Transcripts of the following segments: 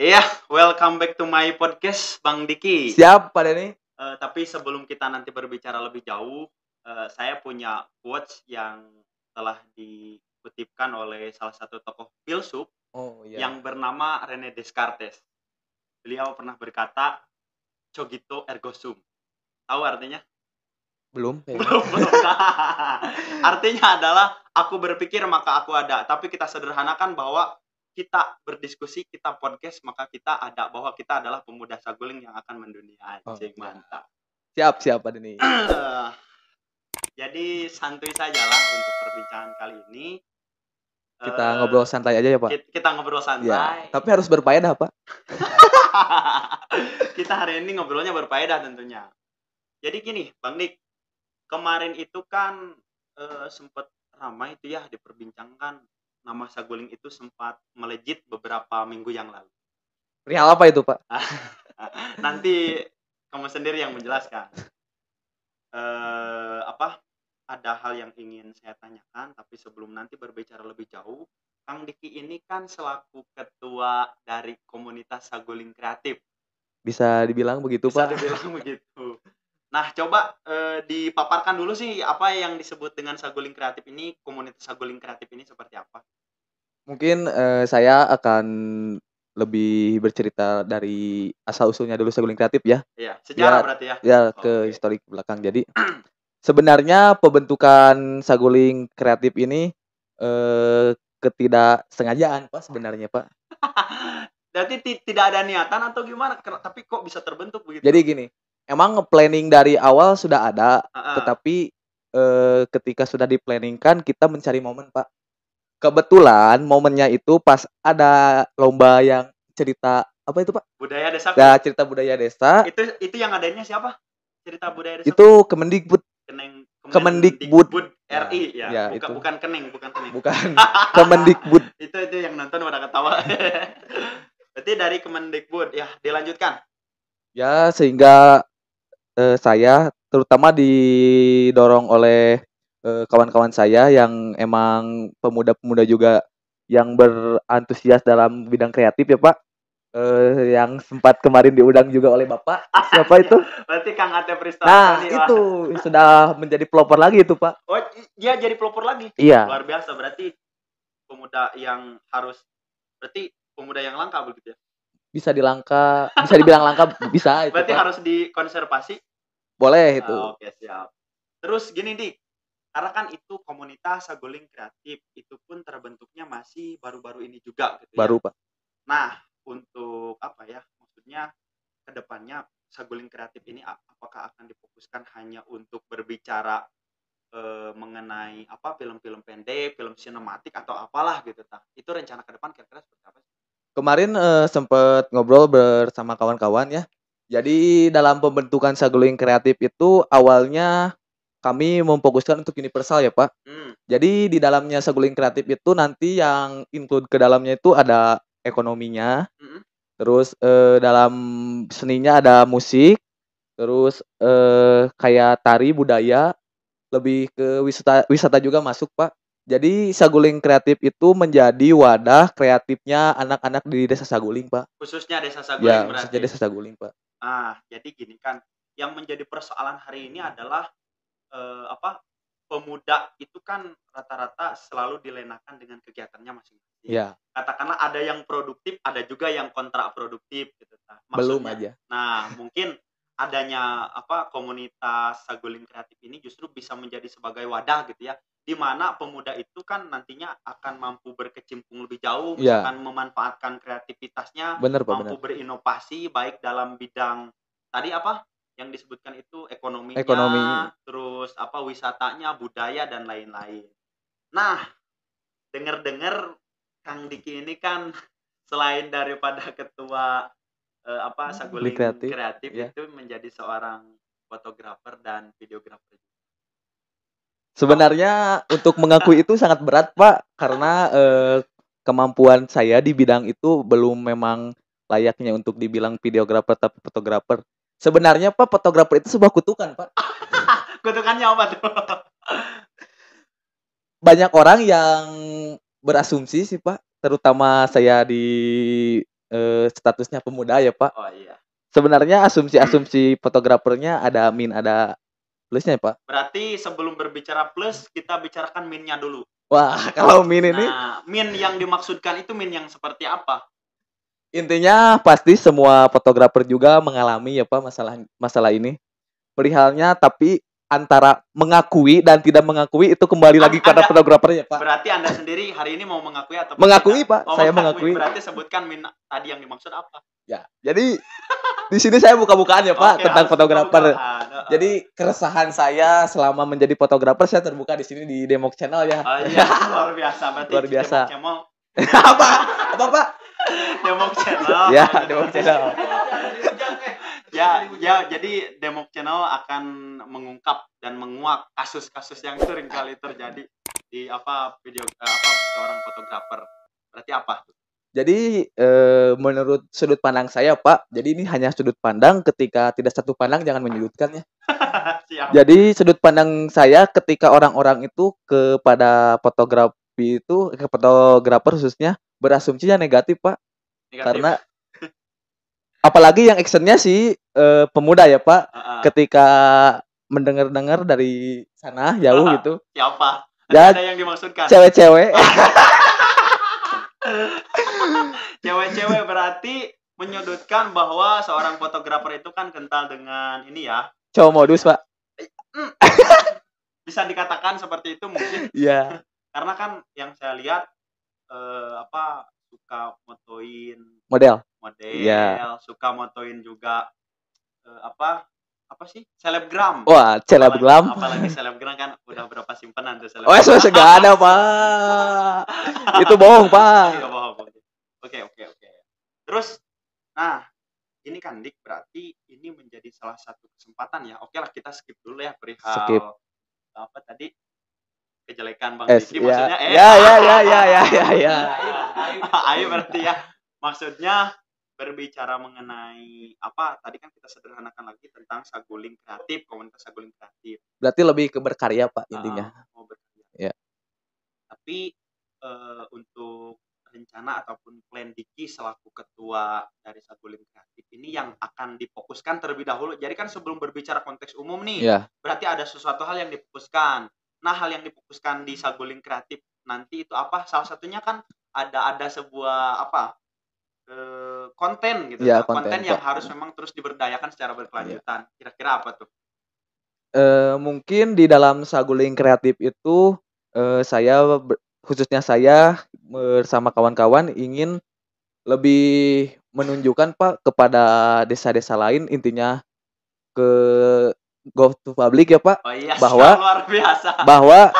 Iya, welcome back to my podcast, Bang Diki. Siap, Pak Denny. Tapi sebelum kita nanti berbicara lebih jauh, saya punya quotes yang telah dikutipkan oleh salah satu tokoh filsuf Oh iya. yang bernama René Descartes. Beliau pernah berkata, "Cogito ergo sum." Tahu artinya? Belum. Belum. Artinya adalah aku berpikir maka aku ada. Tapi kita sederhanakan bahwa kita berdiskusi, kita podcast, maka kita ada, bahwa kita adalah pemuda saguling yang akan mendunia. Anjing, mantap. Siap, Pak Denny. Jadi santuy sajalah untuk perbincangan kali ini. Kita ngobrol santai aja ya, Pak. Kita ngobrol santai. Ya, tapi harus berfaedah, Pak. Kita hari ini ngobrolnya berfaedah tentunya. Jadi gini, Bang Dik. Kemarin itu kan sempat ramai itu ya diperbincangkan, nama saguling itu sempat melejit beberapa minggu yang lalu. Perihal apa itu, Pak? Nanti kamu sendiri yang menjelaskan. Ada hal yang ingin saya tanyakan, tapi sebelum nanti berbicara lebih jauh, Kang Diki ini kan selaku ketua dari komunitas saguling kreatif. Bisa dibilang begitu, Bisa Pak? dibilang begitu. Nah, coba dipaparkan dulu sih apa yang disebut dengan saguling kreatif ini, komunitas saguling kreatif ini seperti apa? Mungkin saya akan lebih bercerita dari asal-usulnya dulu saguling kreatif ya. Iya, sejarah berarti ya? Ya, ke historik belakang. Jadi sebenarnya pembentukan saguling kreatif ini ketidaksengajaan, Pak, sebenarnya, Pak. Berarti tidak ada niatan atau gimana? Tapi kok bisa terbentuk begitu? Jadi gini, emang planning dari awal sudah ada, tetapi ketika sudah di-planning-kan kita mencari momen, Pak. Kebetulan momennya itu pas ada lomba yang cerita apa itu, Pak? Budaya desa. Ya, cerita budaya desa. Itu yang ngadainnya siapa? Cerita budaya desa. Itu Kemendikbud. Kemendikbud RI ya. Bukan Kening. Bukan. Kemendikbud. itu yang nonton pada ketawa. Berarti dari Kemendikbud ya, dilanjutkan. Ya, sehingga saya terutama didorong oleh kawan-kawan saya yang emang pemuda-pemuda juga yang berantusias dalam bidang kreatif ya, Pak. Yang sempat kemarin diundang juga oleh Bapak. Siapa itu? Berarti Kang Ate Pristantoni. Nah, itu sudah menjadi pelopor lagi itu, Pak. Oh, dia jadi pelopor lagi? Iya. Luar biasa, berarti pemuda yang langka begitu ya? Bisa dibilang langka, bisa itu, berarti Pak. Harus dikonservasi? Boleh itu. Oke, siap. Terus gini, Dik. Karena kan itu komunitas saguling kreatif, itu pun terbentuknya masih baru-baru ini juga gitu ya. Baru, Pak. Nah, untuk maksudnya kedepannya saguling kreatif ini apakah akan difokuskan hanya untuk berbicara mengenai film-film pendek, film sinematik atau apalah gitu, itu rencana ke depan kira-kira seperti apa sih? Kemarin sempat ngobrol bersama kawan-kawan ya. Jadi dalam pembentukan saguling kreatif itu awalnya kami memfokuskan untuk universal ya, Pak. Jadi di dalamnya saguling kreatif itu nanti yang include ke dalamnya itu ada ekonominya. Terus dalam seninya ada musik. Terus kayak tari budaya, lebih ke wisata juga masuk, Pak. Jadi saguling kreatif itu menjadi wadah kreatifnya anak-anak di Desa Saguling, Pak. Khususnya Desa Saguling ya, berarti. Khususnya Desa Saguling, Pak. Jadi gini kan, yang menjadi persoalan hari ini adalah pemuda itu kan rata-rata selalu dilenakan dengan kegiatannya masing-masing. Ya. Katakanlah ada yang produktif, ada juga yang kontraproduktif gitu. Belum aja. Nah, mungkin adanya komunitas saguling kreatif ini justru bisa menjadi sebagai wadah gitu ya, di mana pemuda itu kan nantinya akan mampu berkecimpung lebih jauh, misalkan memanfaatkan kreativitasnya, mampu berinovasi baik dalam bidang tadi yang disebutkan itu ekonominya, terus wisatanya, budaya dan lain-lain. Nah, dengar-dengar Kang Diki ini kan selain daripada ketua saguling kreatif ya, itu menjadi seorang fotografer dan videografer. Sebenarnya untuk mengakui itu sangat berat, Pak, karena kemampuan saya di bidang itu belum memang layaknya untuk dibilang videografer tapi fotografer. Sebenarnya, Pak, fotografer itu sebuah kutukan, Pak. Kutukannya apa tuh? Banyak orang yang berasumsi sih, Pak, terutama saya di statusnya pemuda ya Pak. Oh iya. Sebenarnya asumsi fotografernya ada min ada plusnya ya Pak. Berarti sebelum berbicara plus kita bicarakan minnya dulu. Wah kalau min ini. Nah min yang dimaksudkan itu min yang seperti apa? Intinya pasti semua fotografer juga mengalami ya Pak masalah ini. Perihalnya tapi antara mengakui dan tidak mengakui itu kembali lagi pada fotografer ya Pak. Berarti Anda sendiri hari ini mau mengakui atau mengakui tidak? Pak? Oh, saya mengakui. Berarti sebutkan min tadi yang dimaksud apa? Ya, jadi di sini saya buka-bukaan ya Pak tentang fotografer. Jadi keresahan saya selama menjadi fotografer saya terbuka di sini di Demok Channel ya. Oh iya, luar biasa. Berarti luar biasa. apa Pak? Demok Channel. Ya, Demok Channel. Ya, jadi Demok Channel akan mengungkap dan menguak kasus-kasus yang sering kali terjadi di video seorang fotografer. Berarti apa? Jadi menurut sudut pandang saya Pak, jadi ini hanya sudut pandang, ketika tidak satu pandang jangan menyudutkan ya. Jadi sudut pandang saya ketika orang-orang itu kepada fotografi itu, ke fotografer khususnya berasumsinya negatif Pak. Karena apalagi yang actionnya si pemuda ya Pak, ketika mendengar-dengar dari sana jauh gitu. Siapa? Ya, ada yang dimaksudkan? Cewek-cewek. Cewek-cewek berarti menyudutkan bahwa seorang fotografer itu kan kental dengan ini ya. Cowok modus Pak. Bisa dikatakan seperti itu mungkin. Iya. Karena kan yang saya lihat suka motoin model, suka motoin juga apa sih selebgram. Wah, selebgram. Apalagi selebgram kan udah berapa simpenan tuh selebgram. Oh, sudah enggak ada Pak. Itu bohong Pak. Iya bohong. Oke. Terus, nah ini kan Dik berarti ini menjadi salah satu kesempatan ya. Oke lah kita skip dulu ya perihal apa tadi kejelekan Bang Diki maksudnya. Ya. Ayo berarti ya. Maksudnya berbicara mengenai apa tadi kan kita sederhanakan lagi tentang saguling kreatif, komunitas saguling kreatif. Berarti lebih ke berkarya Pak intinya. Berkarya. Ya. Tapi untuk rencana ataupun plan Diki selaku ketua dari saguling kreatif ini yang akan difokuskan terlebih dahulu. Jadi kan sebelum berbicara konteks umum nih, berarti ada sesuatu hal yang difokuskan. Nah, hal yang difokuskan di saguling kreatif nanti itu apa? Salah satunya kan ada sebuah konten gitu ya, konten yang harus memang terus diberdayakan secara berkelanjutan. Kira-kira apa tuh? Mungkin di dalam saguling kreatif itu khususnya saya bersama kawan-kawan ingin lebih menunjukkan Pak kepada desa-desa lain, intinya ke go to public ya Pak. Oh iya, bahwa luar biasa. Bahwa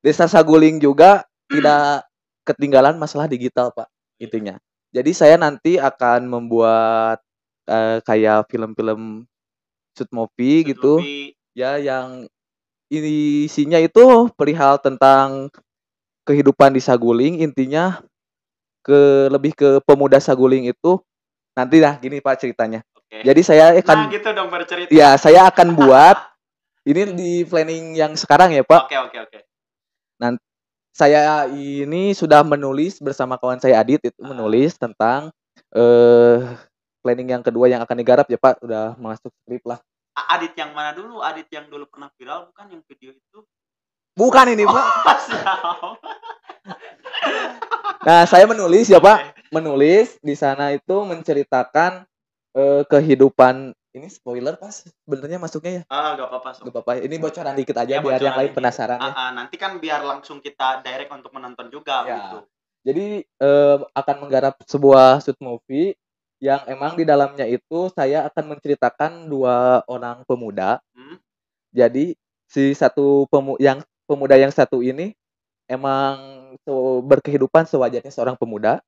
desa Saguling juga tidak ketinggalan masalah digital Pak intinya. Jadi saya nanti akan membuat kayak film-film shoot movie gitu. Ya yang isinya itu perihal tentang kehidupan di Saguling, intinya lebih ke pemuda Saguling itu. Nanti gini Pak ceritanya. Jadi saya akan gitu dong bercerita. Ya, saya akan buat ini di planning yang sekarang ya Pak. Oke. Nanti saya ini sudah menulis bersama kawan saya Adit itu menulis tentang planning yang kedua yang akan digarap ya Pak, udah masuk skrip lah. Adit yang mana dulu? Adit yang dulu pernah viral bukan yang video itu? Bukan ini Pak. Nah, saya menulis ya Pak, menulis di sana itu menceritakan kehidupan. Ini spoiler Pas, sebenarnya masuknya ya? Gak apa-apa. Ini bocoran dikit aja ya, biar yang lain penasaran ya. Nanti kan biar langsung kita direct untuk menonton juga gitu. Jadi akan menggarap sebuah shoot movie yang emang di dalamnya itu saya akan menceritakan 2 orang pemuda. Jadi si pemuda yang satu ini emang berkehidupan sewajarnya seorang pemuda.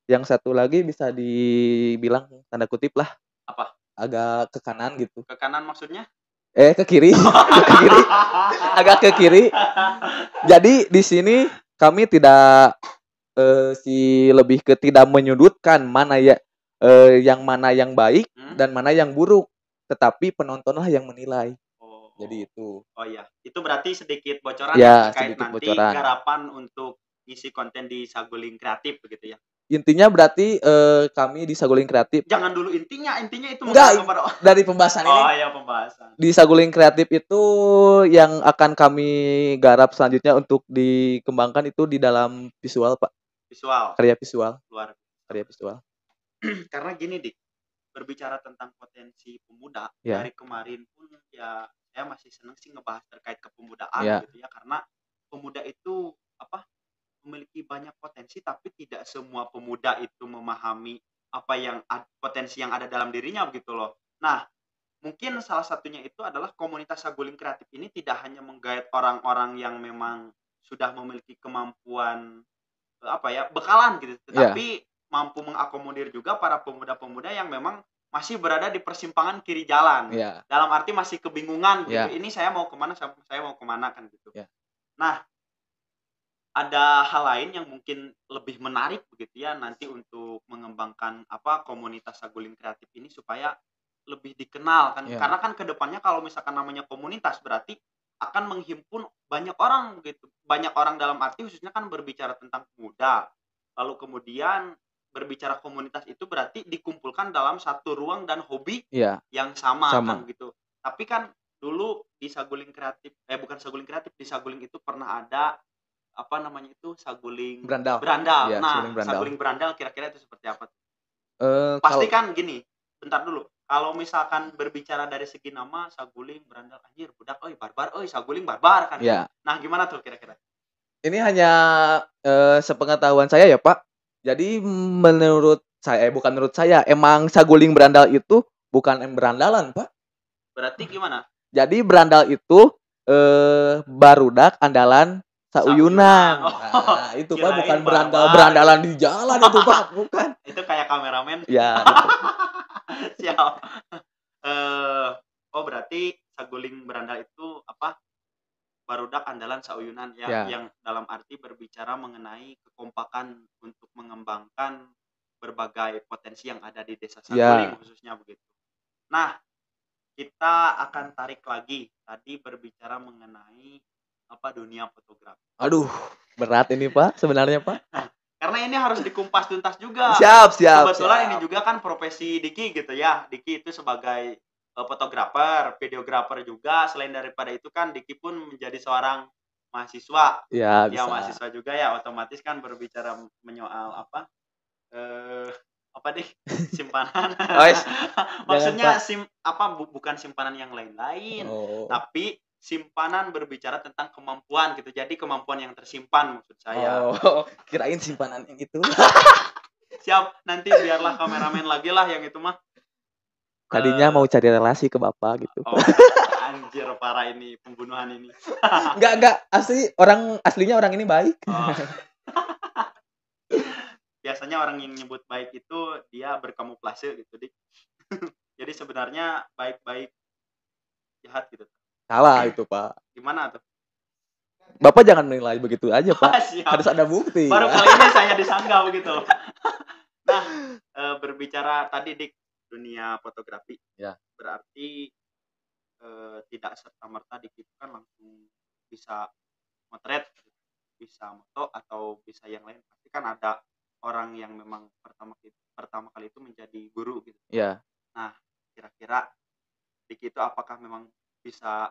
Yang satu lagi bisa dibilang tanda kutip lah. Apa? Agak ke kanan gitu. Ke kanan maksudnya? Ke kiri. Ke kiri. Agak ke kiri. Jadi di sini kami tidak lebih ke tidak menyudutkan mana ya yang mana yang baik dan mana yang buruk, tetapi penontonlah yang menilai. Jadi itu. Oh iya, itu berarti sedikit bocoran terkait nanti garapan untuk isi konten di Saguling Kreatif begitu ya. Intinya berarti kami di Saguling Kreatif. Jangan dulu intinya itu enggak dari pembahasan ini. Oh iya, pembahasan. Di Saguling Kreatif itu yang akan kami garap selanjutnya untuk dikembangkan itu di dalam visual, Pak. Visual. Karya visual. Karya visual. Karena gini, Dik. Berbicara tentang potensi pemuda, dari kemarin pun ya saya masih senang sih ngebahas terkait kepemudaan gitu ya, karena pemuda itu memiliki banyak potensi, tapi tidak semua pemuda itu memahami apa yang potensi yang ada dalam dirinya begitu loh. Nah, mungkin salah satunya itu adalah komunitas Saguling Kreatif ini tidak hanya menggait orang-orang yang memang sudah memiliki kemampuan bekalan gitu, tetapi mampu mengakomodir juga para pemuda-pemuda yang memang masih berada di persimpangan kiri jalan. Dalam arti masih kebingungan gitu. Ini saya mau kemana, saya mau kemana kan gitu. Nah, ada hal lain yang mungkin lebih menarik begitu ya nanti untuk mengembangkan komunitas Saguling Kreatif ini supaya lebih dikenal kan. Karena kan kedepannya kalau misalkan namanya komunitas berarti akan menghimpun banyak orang gitu. Banyak orang dalam arti khususnya kan berbicara tentang pemuda. Lalu kemudian berbicara komunitas itu berarti dikumpulkan dalam satu ruang dan hobi yang sama kan gitu. Tapi kan dulu di Saguling Kreatif, bukan Saguling Kreatif, di Saguling itu pernah ada Saguling Berandal. Nah, Saguling Berandal kira-kira itu seperti apa? Pasti kan gini, bentar dulu. Kalau misalkan berbicara dari segi nama Saguling Berandal, anjir budak barbar, Saguling barbar kan. Nah, gimana tuh kira-kira? Ini hanya sepengetahuan saya ya, Pak. Jadi menurut saya, emang Saguling Berandal itu bukan berandalan, Pak. Berarti gimana? Jadi berandal itu barudak andalan Sauyunan. Nah, itu Pak bukan berandalan di jalan itu Pak, bukan. Itu kayak kameramen. Ya, siap. Berarti Saguling Berandal itu barudak andalan Sauyunan yang dalam arti berbicara mengenai kekompakan untuk mengembangkan berbagai potensi yang ada di Desa Saguling khususnya begitu. Nah, kita akan tarik lagi tadi berbicara mengenai dunia fotografi. Aduh, berat ini Pak sebenarnya Pak. Karena ini harus dikumpas tuntas juga. Siap. Kebetulan ini juga kan profesi Diki gitu ya. Diki itu sebagai fotografer, videografer juga. Selain daripada itu kan Diki pun menjadi seorang mahasiswa. Ya, mahasiswa juga ya. Otomatis kan berbicara menyoal simpanan. Maksudnya bukan simpanan yang lain-lain, tapi simpanan berbicara tentang kemampuan gitu. Jadi kemampuan yang tersimpan maksud saya. Kirain simpanan yang itu. Siap, nanti biarlah kameramen lagi lah yang itu mah. Tadinya mau cari relasi ke Bapak gitu. Anjir, parah ini pembunuhan ini. Enggak, aslinya orang ini baik. Biasanya orang yang nyebut baik itu dia berkamuflase gitu, Dik. Jadi sebenarnya baik-baik jahat gitu. Salah itu Pak. Gimana tuh? Bapak jangan menilai begitu aja Pak. Harus ada bukti. Baru kali ini saya disanggah begitu. Nah, berbicara tadi Dik dunia fotografi. Berarti tidak serta-merta Dik itu kan langsung bisa motret, bisa moto atau bisa yang lain. Pasti kan ada orang yang memang pertama kali itu menjadi guru gitu. Nah, kira-kira Dik itu apakah memang bisa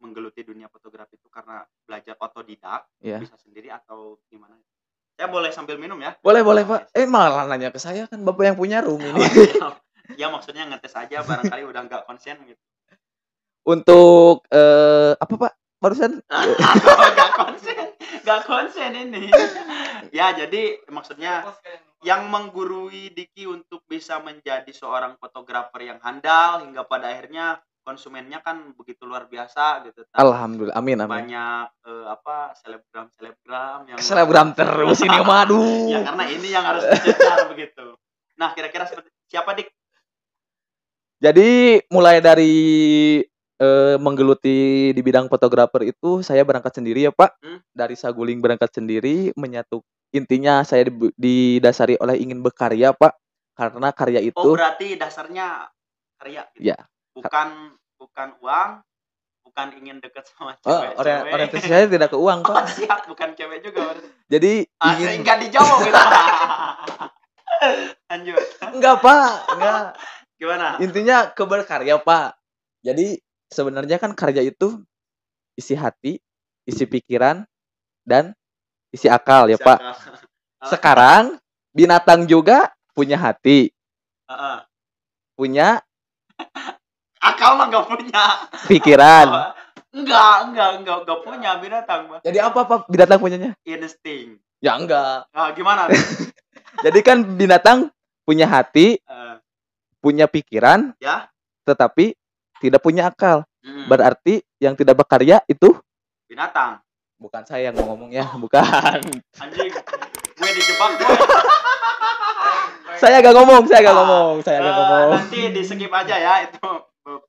menggeluti dunia fotografi itu karena belajar otodidak, bisa sendiri atau gimana? Saya boleh sambil minum ya? Boleh Pak. Malah nanya ke saya kan Bapak yang punya room ini. Ya maksudnya ngetes aja barangkali udah nggak konsen gitu. Untuk apa Pak? Barusan? Nggak konsen ini. Ya jadi maksudnya yang menggurui Diki untuk bisa menjadi seorang fotografer yang handal hingga pada akhirnya konsumennya kan begitu luar biasa gitu. Alhamdulillah, amin. Banyak selebgram yang selebgram terus ini waduh. Ya karena ini yang harus dicecar begitu. Nah, kira-kira siapa Dik? Jadi mulai dari menggeluti di bidang fotografer itu saya berangkat sendiri ya Pak. Dari Saguling berangkat sendiri intinya saya didasari oleh ingin berkarya Pak. Karena karya itu berarti dasarnya karya gitu. Ya. Bukan uang, bukan ingin dekat sama cewek. Orientasi saya tidak ke uang Pak. Siap, bukan cewek juga. Jadi ingin enggak dijawab gitu. Lanjut. Enggak, Pak. Enggak. Gimana? Intinya berkarya, Pak. Jadi sebenarnya kan karya itu isi hati, isi pikiran, dan isi akal ya, Pak. Sekarang binatang juga punya hati. Punya akal mah nggak punya. Pikiran. Enggak punya binatang mah. Jadi apa binatang punyanya? Insting. Ya enggak. Nah, gimana? Jadi kan binatang punya hati, punya pikiran, ya, tetapi tidak punya akal. Berarti yang tidak berkarya itu binatang. Bukan saya yang ngomong ya, bukan. Anjing, gue dijebak gue. Saya gak ngomong. Nanti di skip aja ya itu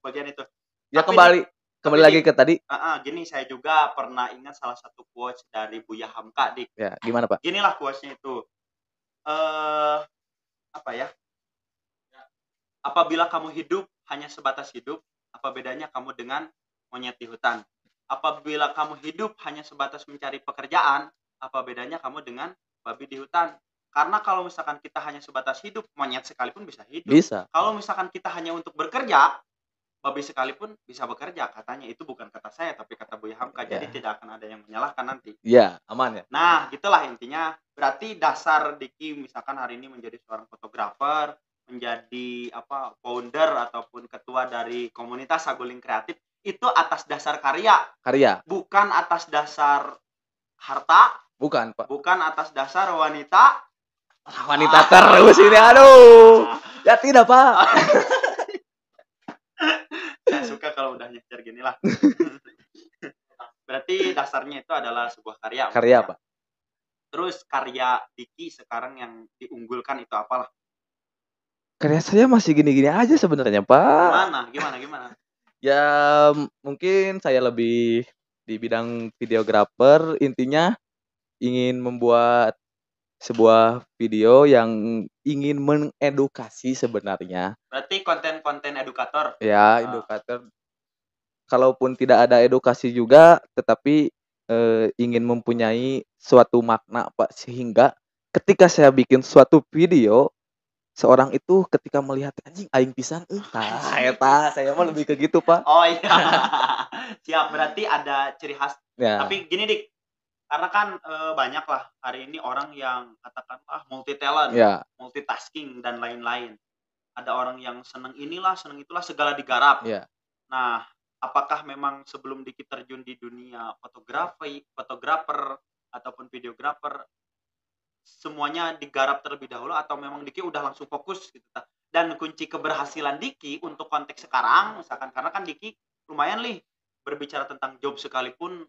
bagian itu. Ya kembali lagi ke tadi. Gini, saya juga pernah ingat salah satu quotes dari Buya Hamka, Dik. Ya, gimana, Pak? Ginilah quotesnya itu. Apa ya? Apabila kamu hidup hanya sebatas hidup, apa bedanya kamu dengan monyet di hutan? Apabila kamu hidup hanya sebatas mencari pekerjaan, apa bedanya kamu dengan babi di hutan? Karena kalau misalkan kita hanya sebatas hidup, monyet sekalipun bisa hidup. Bisa. Kalau misalkan kita hanya untuk bekerja, babi sekalipun bisa bekerja. Katanya itu bukan kata saya, tapi kata Buya Hamka. Jadi tidak akan ada yang menyalahkan nanti. Iya, aman ya. Nah, gitulah intinya. Berarti dasar Diki misalkan hari ini menjadi seorang fotografer, menjadi founder ataupun ketua dari komunitas Saguling Kreatif, itu atas dasar karya, bukan atas dasar harta, bukan, Pak, bukan atas dasar wanita terus ini, aduh ya tidak, Pak. Saya suka kalau udah nyecer gini lah. Berarti dasarnya itu adalah sebuah karya, Pak. Terus karya Diki sekarang yang diunggulkan itu apalah? Karya saya masih gini-gini aja sebenarnya, Pak. Gimana? Ya mungkin saya lebih di bidang videografer, intinya ingin membuat sebuah video yang ingin mengedukasi sebenarnya. Berarti konten-konten edukator. Ya, edukator. Kalaupun tidak ada edukasi juga, tetapi ingin mempunyai suatu makna, Pak, sehingga ketika saya bikin suatu video, seorang itu ketika melihat anjing aing pisan saya mah lebih ke gitu, Pak. Oh iya. Siap, berarti ada ciri khas. Ya. Tapi gini, Dik. Karena kan banyak lah hari ini orang yang katakanlah multi talent, ya, multitasking dan lain-lain. Ada orang yang senang inilah, senang itulah, segala digarap. Ya. Nah, apakah memang sebelum Diki terjun di dunia fotografer ataupun videografer, semuanya digarap terlebih dahulu atau memang Diki udah langsung fokus gitu? Dan kunci keberhasilan Diki untuk konteks sekarang misalkan, karena kan Diki lumayan berbicara tentang job sekalipun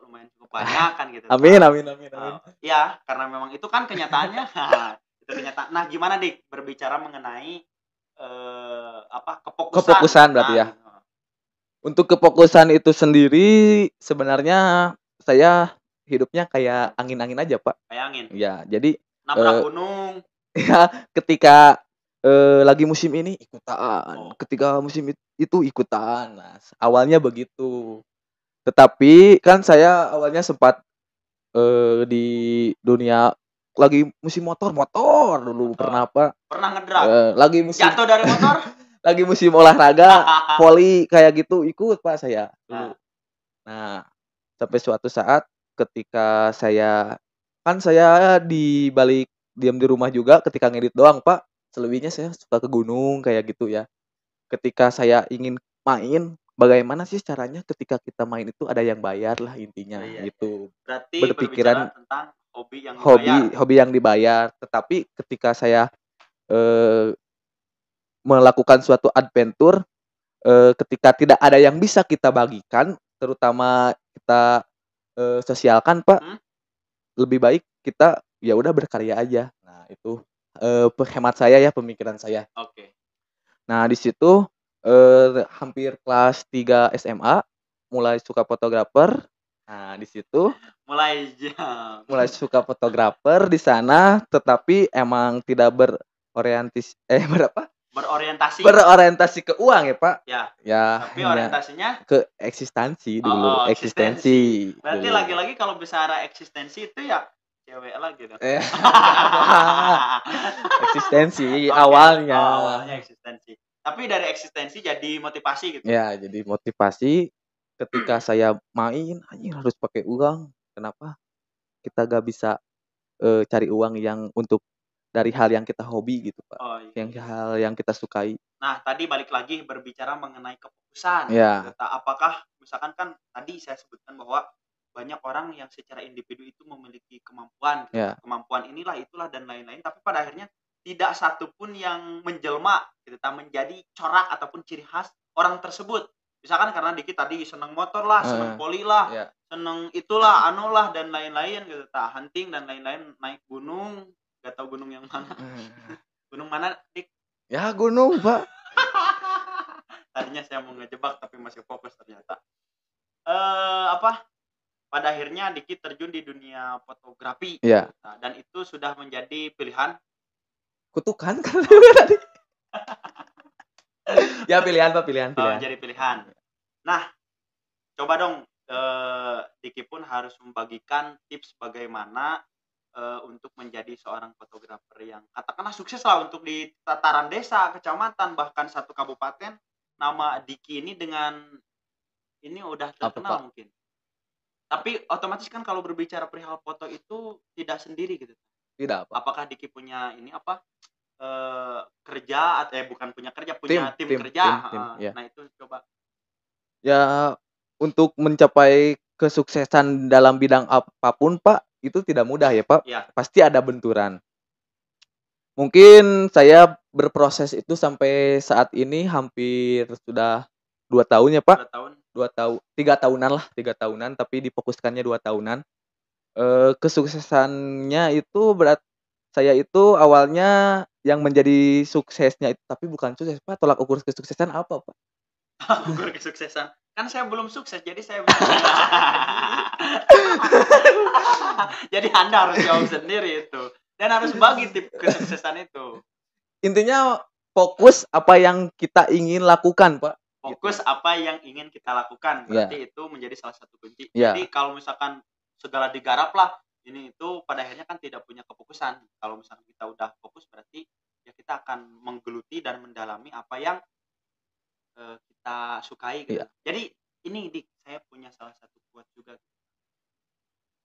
lumayan cukup banyak kan gitu. Amin. Ya, karena memang itu kan kenyataannya. Itu kenyataan. Nah, gimana Dik berbicara mengenai kefokusan berarti ya. Untuk kefokusan itu sendiri sebenarnya saya hidupnya kayak angin-angin aja, Pak. Kayak angin. Ya, jadi nabrak gunung. Ya, ketika lagi musim ini ikutan, ketika musim itu ikutan. Nah, awalnya begitu. Tetapi kan saya awalnya sempat di dunia lagi musim motor dulu. Pernah, Pak. Pernah ngedrag. Lagi musim jatuh dari motor. Lagi musim olahraga, voli kayak gitu ikut, Pak, saya dulu. Nah, sampai suatu saat ketika saya di balik diam di rumah juga ketika ngedit doang, Pak. Selebihnya saya suka ke gunung kayak gitu ya. Ketika saya ingin main, bagaimana sih caranya ketika kita main itu ada yang bayar lah intinya gitu. Berarti berpikiran tentang hobi yang dibayar. Tetapi ketika saya melakukan suatu adventure, ketika tidak ada yang bisa kita bagikan, terutama kita sosialkan, Pak, lebih baik kita ya udah berkarya aja. Nah, itu hemat saya ya, pemikiran saya. Oke. Nah, di situ hampir kelas 3 SMA mulai suka fotografer. Nah, di situ mulai suka fotografer di sana, tetapi emang tidak berorientasi ke uang ya, Pak. Ya. Tapi orientasinya ke eksistensi dulu. Eksistensi. Berarti lagi-lagi kalau bicara eksistensi itu ya cewek lagi dong. Eksistensi awalnya. Awalnya eksistensi. Tapi dari eksistensi jadi motivasi gitu. Ya, jadi motivasi ketika saya main anjing harus pakai uang. Kenapa kita gak bisa cari uang yang untuk dari hal yang kita hobi gitu, Pak. Yang hal yang kita sukai. Nah, tadi balik lagi berbicara mengenai kefokusan. Ya. Apakah misalkan kan tadi saya sebutkan bahwa banyak orang yang secara individu itu memiliki kemampuan, Ya. kemampuan inilah, itulah dan lain-lain, tapi pada akhirnya tidak satupun yang menjelma, menjadi corak ataupun ciri khas orang tersebut. Misalkan karena Diki tadi seneng motor lah, seneng poli lah, seneng itulah, anulah dan lain-lain gitu, hunting dan lain-lain, naik gunung, gak tahu gunung yang mana. Gunung mana, Dik? Ya gunung, Pak. Tadinya saya mau ngejebak tapi masih fokus ternyata. Pada akhirnya Diki terjun di dunia fotografi. Ya. Dan itu sudah menjadi pilihan. Kutukan kan tadi. Ya pilihan, Pak, pilihan. Jadi pilihan. Nah, coba dong Diki pun harus membagikan tips bagaimana untuk menjadi seorang fotografer yang katakanlah sukses lah untuk di tataran desa, kecamatan, bahkan satu kabupaten. Nama Diki ini dengan ini udah terkenal mungkin. Tapi otomatis kan kalau berbicara perihal foto itu tidak sendiri gitu. Tidak, Pak. Apakah Diki punya ini kerja atau bukan punya kerja, punya tim kerja. Ya. Nah, itu coba. Ya, untuk mencapai kesuksesan dalam bidang apapun, Pak, itu tidak mudah ya, Pak. Ya. Pasti ada benturan. Mungkin saya berproses itu sampai saat ini hampir sudah 2 tahun ya, Pak. 3 tahunan, tapi difokuskannya 2 tahunan. Kesuksesannya itu saya itu awalnya yang menjadi suksesnya itu, tapi bukan sukses, Pak. Tolak ukur kesuksesan apa, Pak? Ukur kesuksesan. Kan saya belum sukses, jadi saya bisa. Jadi Anda harus jawab sendiri itu. Dan harus bagi tip kesuksesan itu. Intinya fokus apa yang kita ingin lakukan, Pak. Fokus gitu. Apa yang ingin kita lakukan. Berarti itu menjadi salah satu kunci. Jadi kalau misalkan segala digarap lah, ini itu pada akhirnya kan tidak punya kefokusan. Kalau misalkan kita udah fokus, berarti ya kita akan menggeluti dan mendalami apa yang kita sukai gitu. Jadi ini Dik, saya punya salah satu quote juga.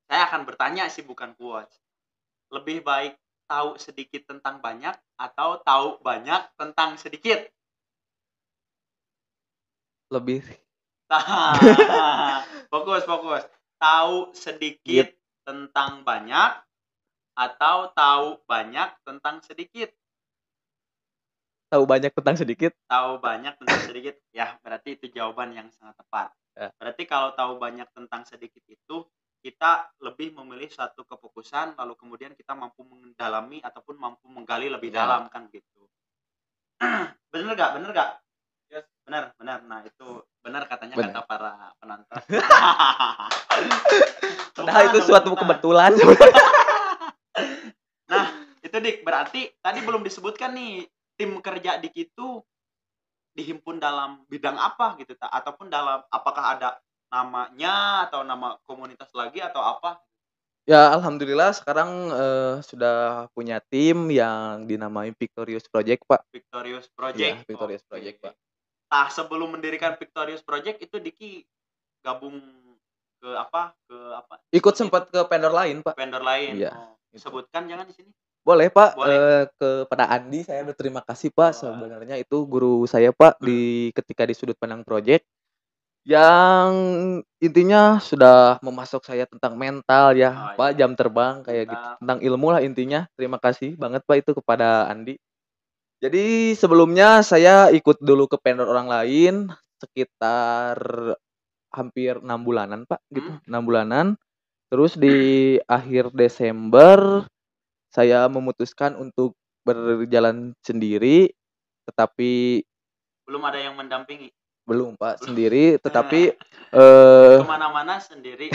Saya akan bertanya sih, bukan quote. Lebih baik tahu sedikit tentang banyak atau tahu banyak tentang sedikit? Lebih. Fokus. Tahu sedikit tentang banyak atau tahu banyak tentang sedikit? Tahu banyak tentang sedikit. Tahu banyak tentang sedikit. Ya, berarti itu jawaban yang sangat tepat. Ya. Berarti kalau tahu banyak tentang sedikit itu, kita lebih memilih satu kefokusan, lalu kemudian kita mampu mendalami ataupun mampu menggali lebih dalam, kan gitu. Bener gak? Yes. Benar. Nah, itu benar katanya, kata para penonton. Nah, itu suatu kebetulan. Nah, itu Dik, berarti tadi belum disebutkan nih, tim kerja Dik itu dihimpun dalam bidang apa gitu, ataupun dalam apakah ada namanya atau nama komunitas lagi atau apa? Ya, alhamdulillah sekarang sudah punya tim yang dinamai Victorious Project, Pak. Victorious Project. Ya, Victorious Project, Pak. Nah, sebelum mendirikan Victorious Project itu Diki gabung ke apa? Ikut sempat ke vendor lain, Pak. Vendor lain. Iya. Sebutkan jangan di sini. Boleh, Pak. Kepada Andi saya berterima kasih, Pak. Sebenarnya itu guru saya, Pak, ketika di Sudut Pandang Project. Yang intinya sudah memasok saya tentang mental ya, Pak, jam terbang kayak gitu, tentang ilmu lah intinya. Terima kasih banget, Pak, itu kepada Andi. Jadi sebelumnya saya ikut dulu ke vendor orang lain sekitar hampir 6 bulanan, Pak, gitu. 6 bulanan. Terus di akhir Desember saya memutuskan untuk berjalan sendiri, tetapi belum ada yang mendampingi. Belum, Pak, sendiri, tetapi kemana-mana sendiri.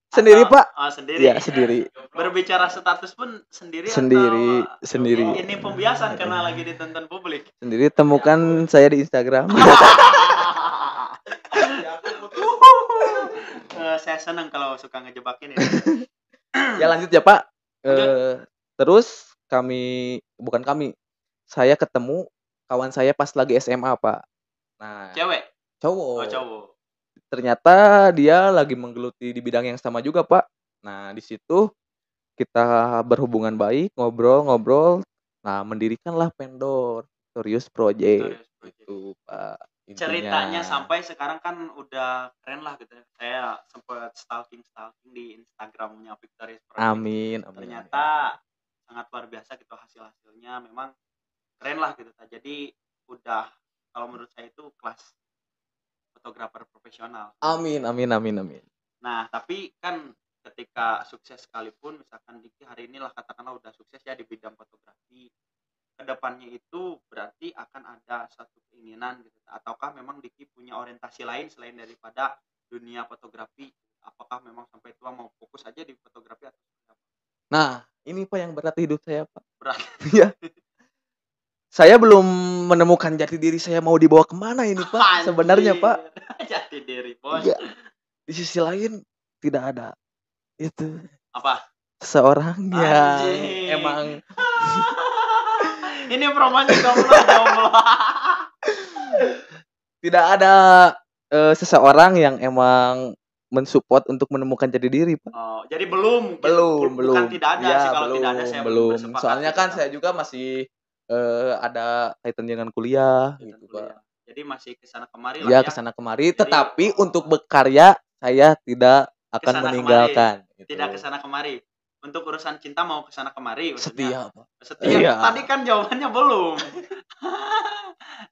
Sendiri, Pak. Sendiri. Ya, sendiri. Berbicara status pun sendiri. Sendiri. Ini pembiasan karena lagi ditonton publik. Sendiri, temukan saya di Instagram. Saya senang kalau suka ngejebakin ini. Ya lanjut ya Pak. Terus saya ketemu kawan saya pas lagi SMA Pak. Nah, Cewek? cowok. Oh cowok. Ternyata dia lagi menggeluti di bidang yang sama juga Pak. Nah di situ kita berhubungan baik, ngobrol. Nah mendirikanlah Pendor Victorious Project. Itu Pak. Ceritanya sampai sekarang kan udah keren lah gitu ya. Saya sempat stalking di Instagramnya Victorious Project. Amin. Ternyata sangat luar biasa gitu hasilnya, memang keren lah gitu. Jadi udah, kalau menurut saya itu kelas fotografer profesional. Amin. Nah tapi kan ketika sukses sekalipun, misalkan Diki hari ini lah katakanlah udah sukses ya di bidang fotografi, kedepannya itu berarti akan ada satu keinginan gitu, ataukah memang Diki punya orientasi lain selain daripada dunia fotografi? Apakah memang sampai tua mau fokus aja di fotografi atau apa? Nah ini Pak yang berat hidup saya Pak. Berat. Ya. Saya belum menemukan jati diri saya mau dibawa kemana ini Pak. Sebenarnya Pak. Jati diri bos. Iya. Di sisi lain tidak ada itu. Apa? Seorang yang emang ini promosi jomblo. Tidak ada seseorang yang emang mensupport untuk menemukan jati diri Pak. Oh, jadi belum. Bukan tidak ada ya, sih, kalau tidak ada saya belum bersepakat. Soalnya kan saya juga masih ada kaitan dengan kuliah gitu Pak. Jadi masih kesana kemari lah ya. Kesana kemari, tetapi untuk berkarya saya tidak akan meninggalkan. Gitu. Tidak kesana kemari. Untuk urusan cinta mau kesana kemari maksudnya. Setia Pak. Setia. Tadi kan jawabannya belum.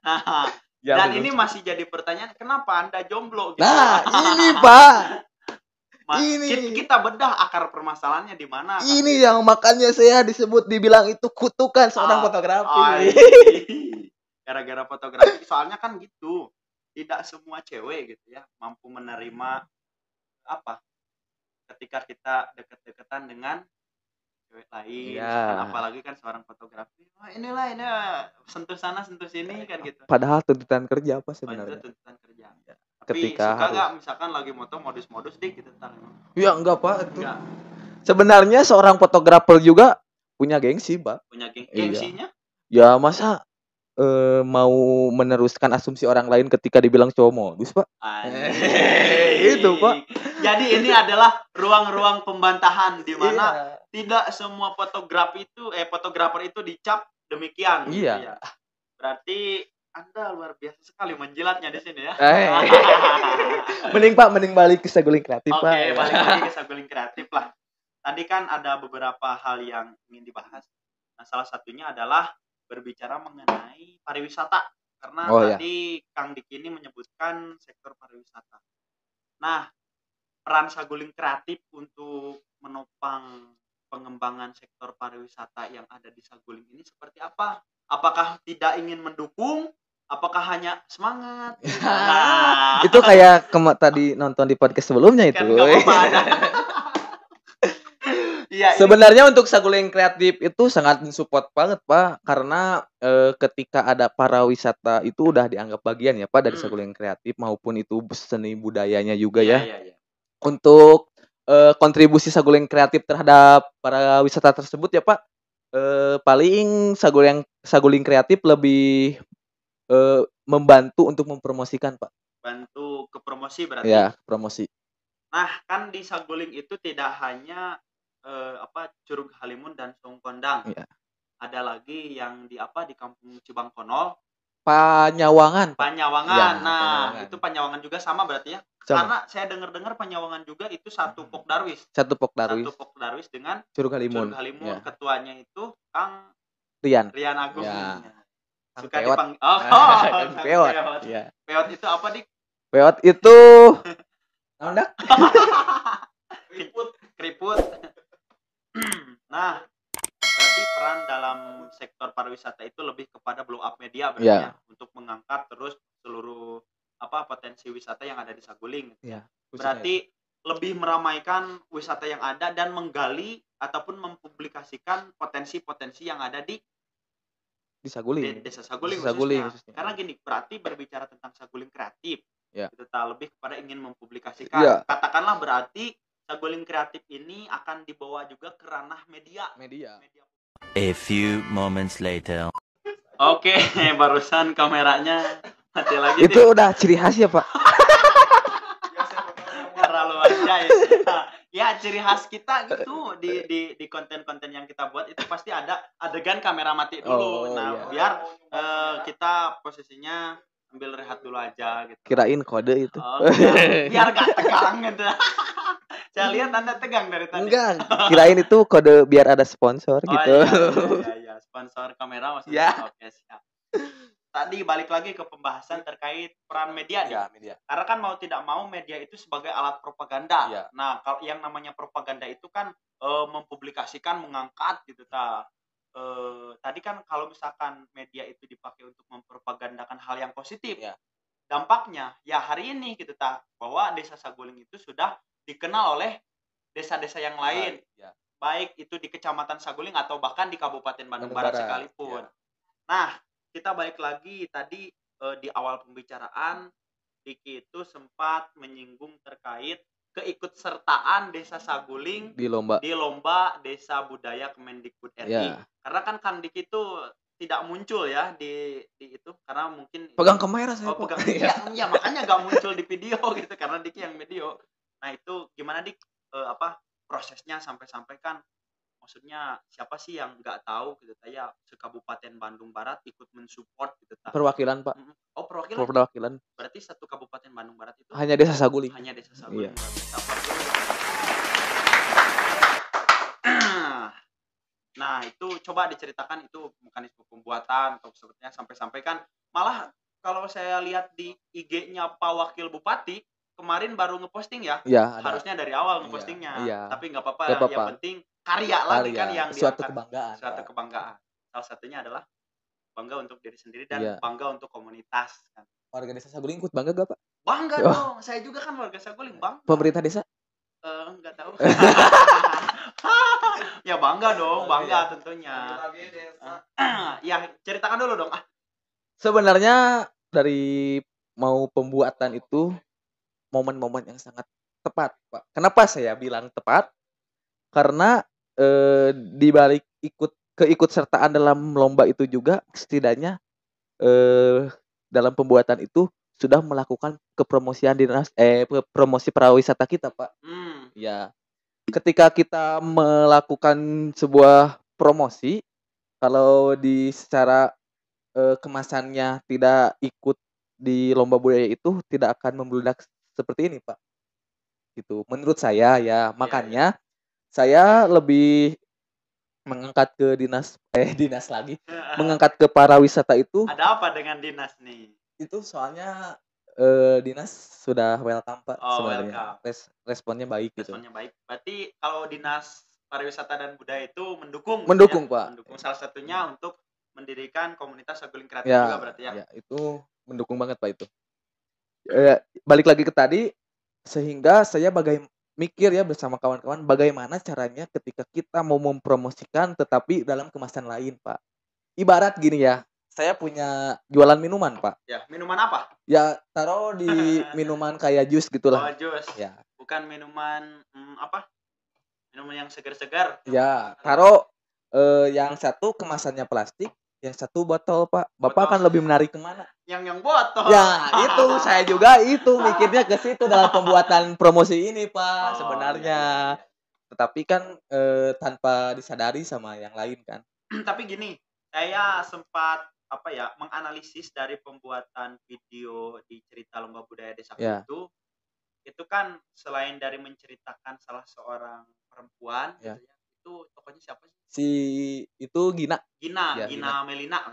Nah, ya, dan ini masih jadi pertanyaan, kenapa Anda jomblo gitu? Nah, ini Pak. Kita bedah akar permasalahannya di mana. Ini yang makanya saya dibilang itu kutukan seorang fotografi. Gara-gara fotografi, soalnya kan gitu. Tidak semua cewek gitu ya mampu menerima apa ketika kita deket-deketan dengan cewek lain, apalagi kan seorang fotografi. Ini sentuh sana sentuh sini kan gitu. Padahal tuntutan kerja apa sebenarnya? Tuntutan kerja. Tapi suka nggak misalkan lagi moto modus-modus dik gitu tar? Ya enggak Pak. Enggak. Sebenarnya seorang fotografer juga punya gengsi Pak. Punya gengsinya? Ya masa mau meneruskan asumsi orang lain ketika dibilang cowok modus Pak. Itu Pak. Jadi ini adalah ruang-ruang pembantahan di mana tidak semua fotografer itu dicap demikian. Iya. Gitu ya. Berarti Anda luar biasa sekali menjilatnya di sini ya. Mending balik ke Saguling Kreatif Pak. Oke, balik lagi ke Saguling Kreatif lah. Tadi kan ada beberapa hal yang ingin dibahas. Nah, salah satunya adalah berbicara mengenai pariwisata, karena tadi Kang Diki ini menyebutkan sektor pariwisata. Nah, peran Saguling Kreatif untuk menopang pengembangan sektor pariwisata yang ada di Saguling ini seperti apa? Apakah tidak ingin mendukung? Apakah hanya semangat? Nah, itu kayak tadi nonton di podcast sebelumnya itu. Ya, sebenarnya untuk Saguling Kreatif itu sangat mensupport banget Pak, karena ketika ada pariwisata itu udah dianggap bagian ya Pak dari Saguling Kreatif, maupun itu seni budayanya juga ya. Untuk kontribusi Saguling Kreatif terhadap pariwisata tersebut ya Pak, paling Saguling Kreatif lebih membantu untuk mempromosikan Pak. Bantu ke promosi berarti? Ya, promosi. Nah, kan di Saguling itu tidak hanya Curug Halimun dan Saung Kondang. Ya. Ada lagi yang di Kampung Cibangkonol. Panyawangan. Ya, Panyawangan. Itu Panyawangan juga sama berarti ya? Sama. Karena saya dengar Panyawangan juga itu satu Pok Darwis. Satu Pok Darwis dengan Curug Halimun. Ya. Ketuanya itu Kang Rian Agung. Ya. Suka dipanggil Peot. Ya. Peot itu apa dik? Peot itu keriput. Nah, berarti peran dalam sektor pariwisata itu lebih kepada blow up media berarti ya, untuk mengangkat terus seluruh potensi wisata yang ada di Saguling. Ya, berarti lebih meramaikan wisata yang ada dan menggali ataupun mempublikasikan potensi-potensi yang ada di Saguling. Desa Saguling khususnya. Karena gini, berarti berbicara tentang Saguling Kreatif, itu lebih kepada ingin mempublikasikan. Katakanlah berarti Saguling Kreatif ini akan dibawa juga ke ranah media. A few moments later. Oke, barusan kameranya mati lagi. Itu udah ciri khas ya, Pak? Terlalu aja ya. Ya, ciri khas kita gitu di konten-konten yang kita buat itu pasti ada adegan kamera mati dulu. Nah, biar kita posisinya ambil rehat dulu aja gitu. Kirain kode itu. Biar gak tegang gitu. Saya lihat Anda tegang dari tadi. Enggak, kirain itu kode biar ada sponsor gitu. Iya, sponsor kamera maksudnya. Ya. Oke, siap. Tadi balik lagi ke pembahasan terkait peran media nih. Ya, media. Karena kan mau tidak mau media itu sebagai alat propaganda. Ya. Nah, kalau yang namanya propaganda itu kan mempublikasikan, mengangkat gitu tadi kan kalau misalkan media itu dipakai untuk mempropagandakan hal yang positif. Ya. Dampaknya ya hari ini gitu bahwa Desa Saguling itu sudah dikenal oleh desa-desa yang lain. Ya. Baik itu di Kecamatan Saguling atau bahkan di Kabupaten Bandung Barat sekalipun. Ya. Nah, kita balik lagi tadi di awal pembicaraan Diki itu sempat menyinggung terkait keikutsertaan Desa Saguling di lomba Desa Budaya Kemendikbud RI. Ya. Karena kan Kang Diki itu tidak muncul ya di itu karena mungkin pegang kamera saya. Pegang ya makanya nggak muncul di video gitu karena Diki yang video. Nah, itu gimana Dik prosesnya sampai kan maksudnya siapa sih yang nggak tahu gitu ya se-Kabupaten Bandung Barat ikut mensupport gitu perwakilan Pak. Oh, perwakilan. Berarti satu Kabupaten Bandung Barat itu hanya Desa Saguling. Iya. Nah, itu coba diceritakan itu mekanisme pembuatan atau sepertinya sampai kan malah kalau saya lihat di IG-nya Pak Wakil Bupati kemarin baru ngeposting ya. Harusnya dari awal ngepostingnya. Iya. Tapi nggak apa-apa. Yang penting karya lagi kan yang suatu diangkat. Suatu kebanggaan. Salah satunya adalah bangga untuk diri sendiri dan bangga untuk komunitas kan. Warga Desa Saguling ikut bangga gak Pak? Bangga dong. Saya juga kan warga Saguling, bangga. Pemerintah desa? Enggak tahu. Ya bangga dong, bangga tentunya. Ya, ceritakan dulu dong. Sebenarnya dari mau pembuatan itu momen-momen yang sangat tepat, Pak. Kenapa saya bilang tepat? Karena di balik keikutsertaan dalam lomba itu juga setidaknya dalam pembuatan itu sudah melakukan kepromosian promosi pariwisata kita, Pak. Ya. Ketika kita melakukan sebuah promosi, kalau di secara kemasannya tidak ikut di lomba budaya itu tidak akan membludak seperti ini, Pak. Gitu. Menurut saya ya, makanya saya lebih mengangkat ke dinas lagi. Mengangkat ke pariwisata itu. Ada apa dengan dinas nih? Itu soalnya dinas sudah welcome Pak sebenarnya. Responnya baik gitu. Responnya baik. Berarti kalau dinas pariwisata dan budaya itu mendukung Pak. Mendukung salah satunya untuk mendirikan komunitas Saguling Kreatif juga berarti ya. Ya, itu mendukung banget Pak itu. Balik lagi ke tadi sehingga saya mikir ya bersama kawan-kawan bagaimana caranya ketika kita mau mempromosikan tetapi dalam kemasan lain, Pak. Ibarat gini ya. Saya punya jualan minuman, Pak. Ya, minuman apa? Ya, taruh di minuman kayak jus gitulah. Oh, jus. Ya. Bukan minuman apa? Minuman yang segar-segar. Ya, taruh yang satu kemasannya plastik, yang satu botol, Pak. Bapak kan lebih menarik kemana? Yang botol. Ya, itu saya juga itu mikirnya ke situ dalam pembuatan promosi ini, Pak, sebenarnya. Iya. Tetapi kan tanpa disadari sama yang lain kan. Tapi gini, saya sempat menganalisis dari pembuatan video di cerita Lomba Budaya Desa itu kan selain dari menceritakan salah seorang perempuan gitu ya, itu tokohnya siapa sih? Itu Gina Melina.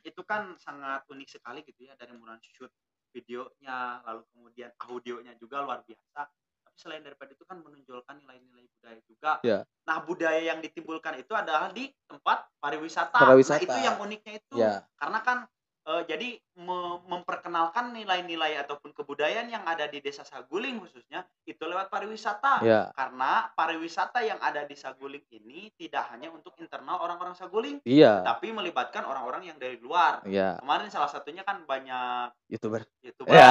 Itu kan sangat unik sekali gitu ya dari mulai shoot videonya lalu kemudian audionya juga luar biasa. Selain daripada itu kan menonjolkan nilai-nilai budaya juga. Ya. Nah, budaya yang ditimbulkan itu adalah di tempat pariwisata. Nah, itu yang uniknya itu. Ya. Karena kan jadi memperkenalkan nilai-nilai ataupun kebudayaan yang ada di Desa Saguling khususnya itu itu lewat pariwisata. Ya. Karena pariwisata yang ada di Saguling ini tidak hanya untuk internal orang-orang Saguling, Iya. tapi melibatkan orang-orang yang dari luar. Iya. Kemarin salah satunya kan banyak YouTuber. Ya.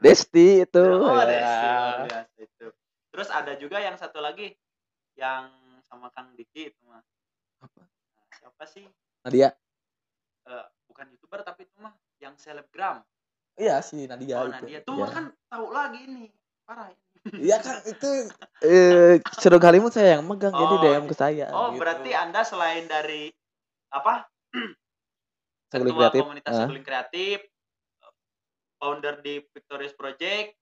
Desti itu. Desti luar biasa itu. Terus ada juga yang satu lagi yang sama Kang Diki itu mah. Apa? Siapa sih? Nadia. Bukan YouTuber tapi itu mah yang selebgram. Iya si Nadia. Oh, Nadia tuh ya. Kan tahu lagi ini. Parah. Iya kan itu Surug Halimun saya yang megang jadi DM ke saya. Oh, gitu. Berarti Anda selain dari apa? Ketua komunitas Saguling Kreatif, founder di Victorious Project,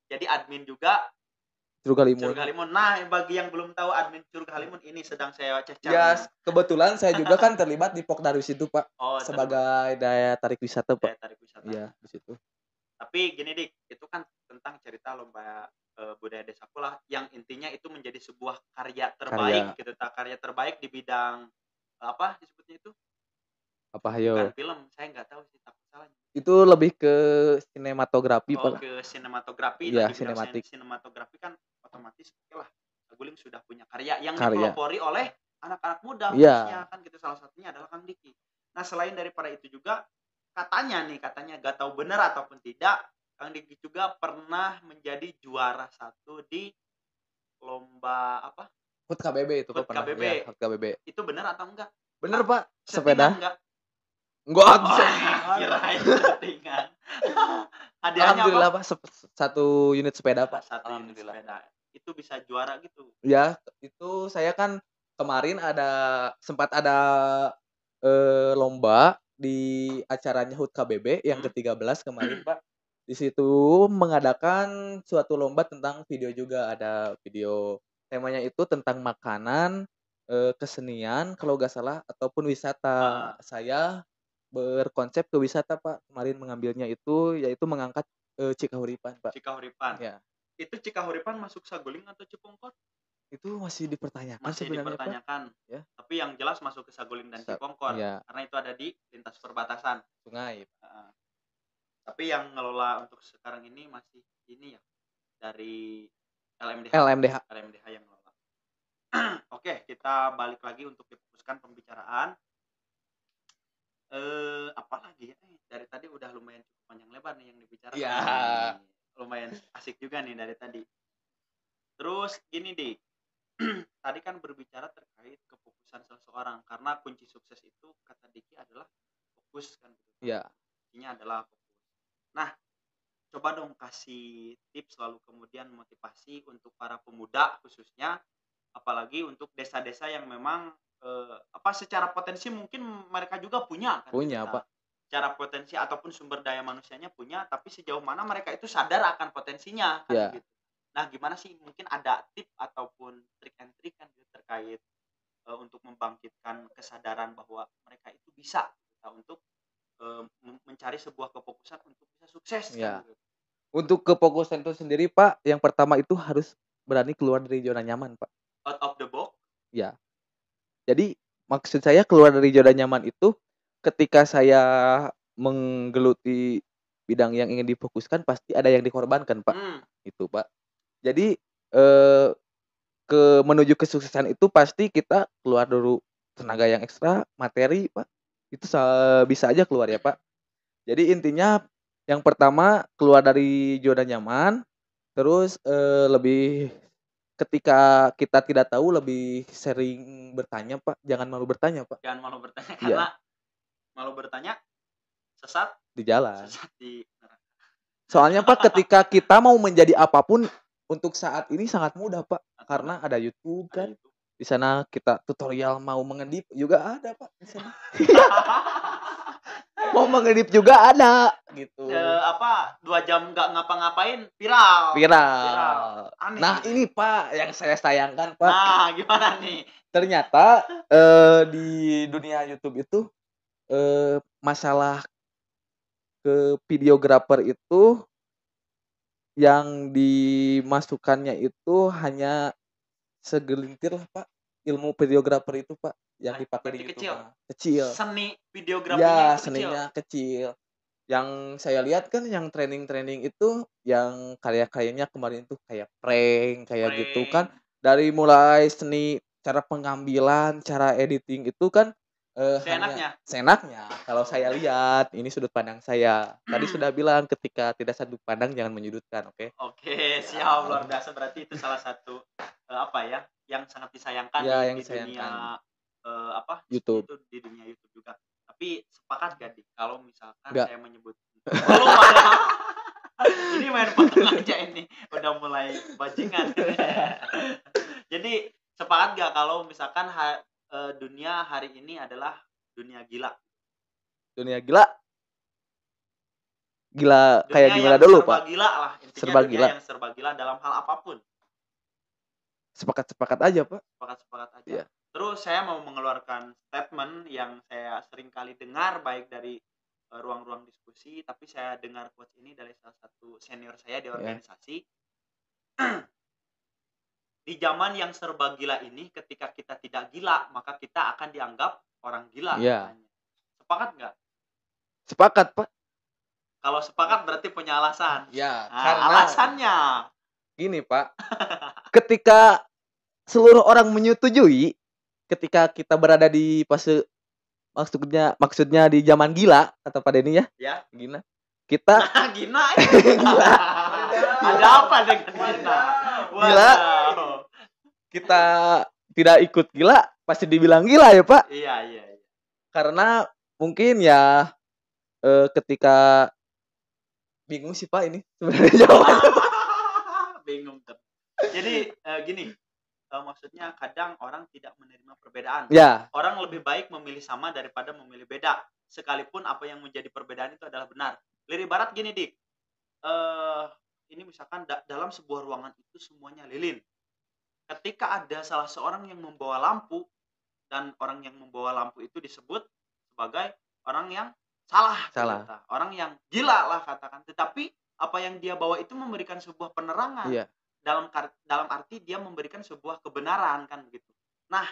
jadi admin juga Curug Halimun. Nah, bagi yang belum tahu admin Curug Halimun ini sedang saya cek. Ya, kebetulan saya juga kan terlibat di Pokdarwis itu, Pak. Oh, sebagai daya tarik wisata, Pak. Daya tarik wisata. Iya, di situ. Tapi gini, Dik, itu kan tentang cerita lomba budaya desaku lah, yang intinya itu menjadi sebuah karya terbaik gitu, karya terbaik di bidang apa disebutnya itu? Apa ayo? Bukan film, saya nggak tahu sih, takut salah. Itu lebih ke sinematografi, Pak. Oh, ke sinematografi. Iya, sinematik. Sinematografi kan otomatis lah Saguling sudah punya karya yang dipelopori oleh anak-anak muda khususnya kan gitu, salah satunya adalah Kang Diki. Nah, selain daripada itu juga katanya gak tahu benar ataupun tidak, Kang Diki juga pernah menjadi juara 1 di lomba apa? HUT KBB itu, Pak. KBB. Ya, HUT KBB. Itu benar atau enggak? Benar, Pak. Sepeda enggak? Enggak bisa. Kirain settingan. Hadiahnya alhamdulillah, Pak. 1 unit sepeda, Pak. 1 unit sepeda. Itu bisa juara gitu. Ya, itu saya kan kemarin sempat ada lomba di acaranya HUT KBB yang ke-13 kemarin, Pak. Di situ mengadakan suatu lomba tentang video juga, ada video temanya itu tentang makanan, kesenian kalau nggak salah ataupun wisata. Saya berkonsep ke wisata, Pak. Kemarin mengambilnya itu yaitu mengangkat Cikahuripan, Pak. Cikahuripan. Ya. Itu Cikahuripan masuk Saguling atau Cipongkor? Itu masih dipertanyakan dipertanyakan. Pak. Ya. Tapi yang jelas masuk ke Saguling dan Cipongkor. Ya. Karena itu ada di lintas perbatasan sungai. Tapi yang ngelola untuk sekarang ini masih ini ya, dari LMDH yang ngelola. Oke, kita balik lagi untuk difokuskan pembicaraan. Apalagi ya, dari tadi udah lumayan cukup panjang lebar nih yang dibicarakan. Ya. Lumayan asik juga nih dari tadi. Terus gini, Dik. Tadi kan berbicara terkait kefokusan seseorang, karena kunci sukses itu kata Diki adalah fokus kan gitu. Iya. Intinya adalah fokus. Nah, coba dong kasih tips lalu kemudian motivasi untuk para pemuda khususnya, apalagi untuk desa-desa yang memang secara potensi mungkin mereka juga punya kan. Punya, Pak. Secara potensi ataupun sumber daya manusianya punya, tapi sejauh mana mereka itu sadar akan potensinya kan gitu. Nah, gimana sih mungkin ada tip ataupun trik and trick kan gitu, terkait untuk membangkitkan kesadaran bahwa mereka itu bisa untuk mencari sebuah kefokusan untuk bisa sukses kan gitu. Untuk kefokusan itu sendiri, Pak, yang pertama itu harus berani keluar dari zona nyaman, Pak. Out of the box? Ya. Jadi maksud saya keluar dari zona nyaman itu ketika saya menggeluti bidang yang ingin difokuskan pasti ada yang dikorbankan, Pak. Itu, Pak. Jadi menuju kesuksesan itu pasti kita keluar dulu tenaga yang ekstra, materi, Pak. Itu bisa aja keluar ya, Pak. Jadi intinya yang pertama keluar dari zona nyaman, terus lebih ketika kita tidak tahu lebih sering bertanya, Pak. Jangan malu bertanya, Pak. Jangan malu bertanya karena malu bertanya sesat di jalan. Sesat di neraka. Soalnya, Pak, ketika kita mau menjadi apapun untuk saat ini sangat mudah, Pak. Karena ada YouTube kan. Di sana kita tutorial mau mengedit juga ada, Pak, di sana. Mau mengedit juga ada gitu. 2 jam nggak ngapa-ngapain viral. Aneh. Nah, ini, Pak, yang saya sayangkan, Pak. Nah, gimana nih? Ternyata di dunia YouTube itu masalah ke videografer itu yang dimasukkannya itu hanya segelintir lah, Pak. Ilmu videografer itu, Pak, yang dipakai di YouTube. Kecil. Seni videografinya itu seninya kecil. Yang saya lihat kan yang training itu yang karya-karyanya kemarin tuh kayak prank kayak gitu kan, dari mulai seni, cara pengambilan, cara editing itu kan seenaknya kalau saya lihat, ini sudut pandang saya. Tadi sudah bilang ketika tidak sudut pandang jangan menyudutkan, oke? Oke, siap, luar biasa. Berarti itu salah satu yang sangat disayangkan ya, di dunia YouTube. itu di dunia YouTube juga. Tapi sepakat gak kalau misalkan Nggak. saya menyebut ini main potong aja ini udah mulai bajingan. Jadi sepakat gak kalau misalkan dunia hari ini adalah dunia gila? Dunia gila kayak gimana dulu, Pak? Gila lah, intinya serba dunia gila. yang serba gila dalam hal apapun. Sepakat aja, Pak. Sepakat aja. Yeah. Terus saya mau mengeluarkan statement yang saya sering kali dengar baik dari ruang-ruang diskusi, tapi saya dengar quotes ini dari salah satu senior saya di organisasi. Yeah. Di zaman yang serba gila ini, ketika kita tidak gila, maka kita akan dianggap orang gila. Yeah. Sepakat nggak? Sepakat, Pak. Kalau sepakat berarti punya alasan. Ya, karena alasannya gini, Pak. Ketika seluruh orang menyetujui, ketika kita berada di fase maksudnya di zaman gila kata Pak Denny ya. Ya. Gina. Kita gila. Gila. Ada apa dengan gila? Gila. Kita tidak ikut gila, pasti dibilang gila ya, Pak. Iya. Karena mungkin ya ketika bingung sih, Pak, ini sebenarnya jawabannya. Bingung kan. Jadi gini, maksudnya kadang orang tidak menerima perbedaan. Ya. Orang lebih baik memilih sama daripada memilih beda. Sekalipun apa yang menjadi perbedaan itu adalah benar. Lirik barat gini, Dik. Ini misalkan dalam sebuah ruangan itu semuanya lilin. Ketika ada salah seorang yang membawa lampu dan orang yang membawa lampu itu disebut sebagai orang yang salah. Orang yang gila lah katakan. Tetapi apa yang dia bawa itu memberikan sebuah penerangan. Iya. Dalam arti dia memberikan sebuah kebenaran kan begitu. Nah,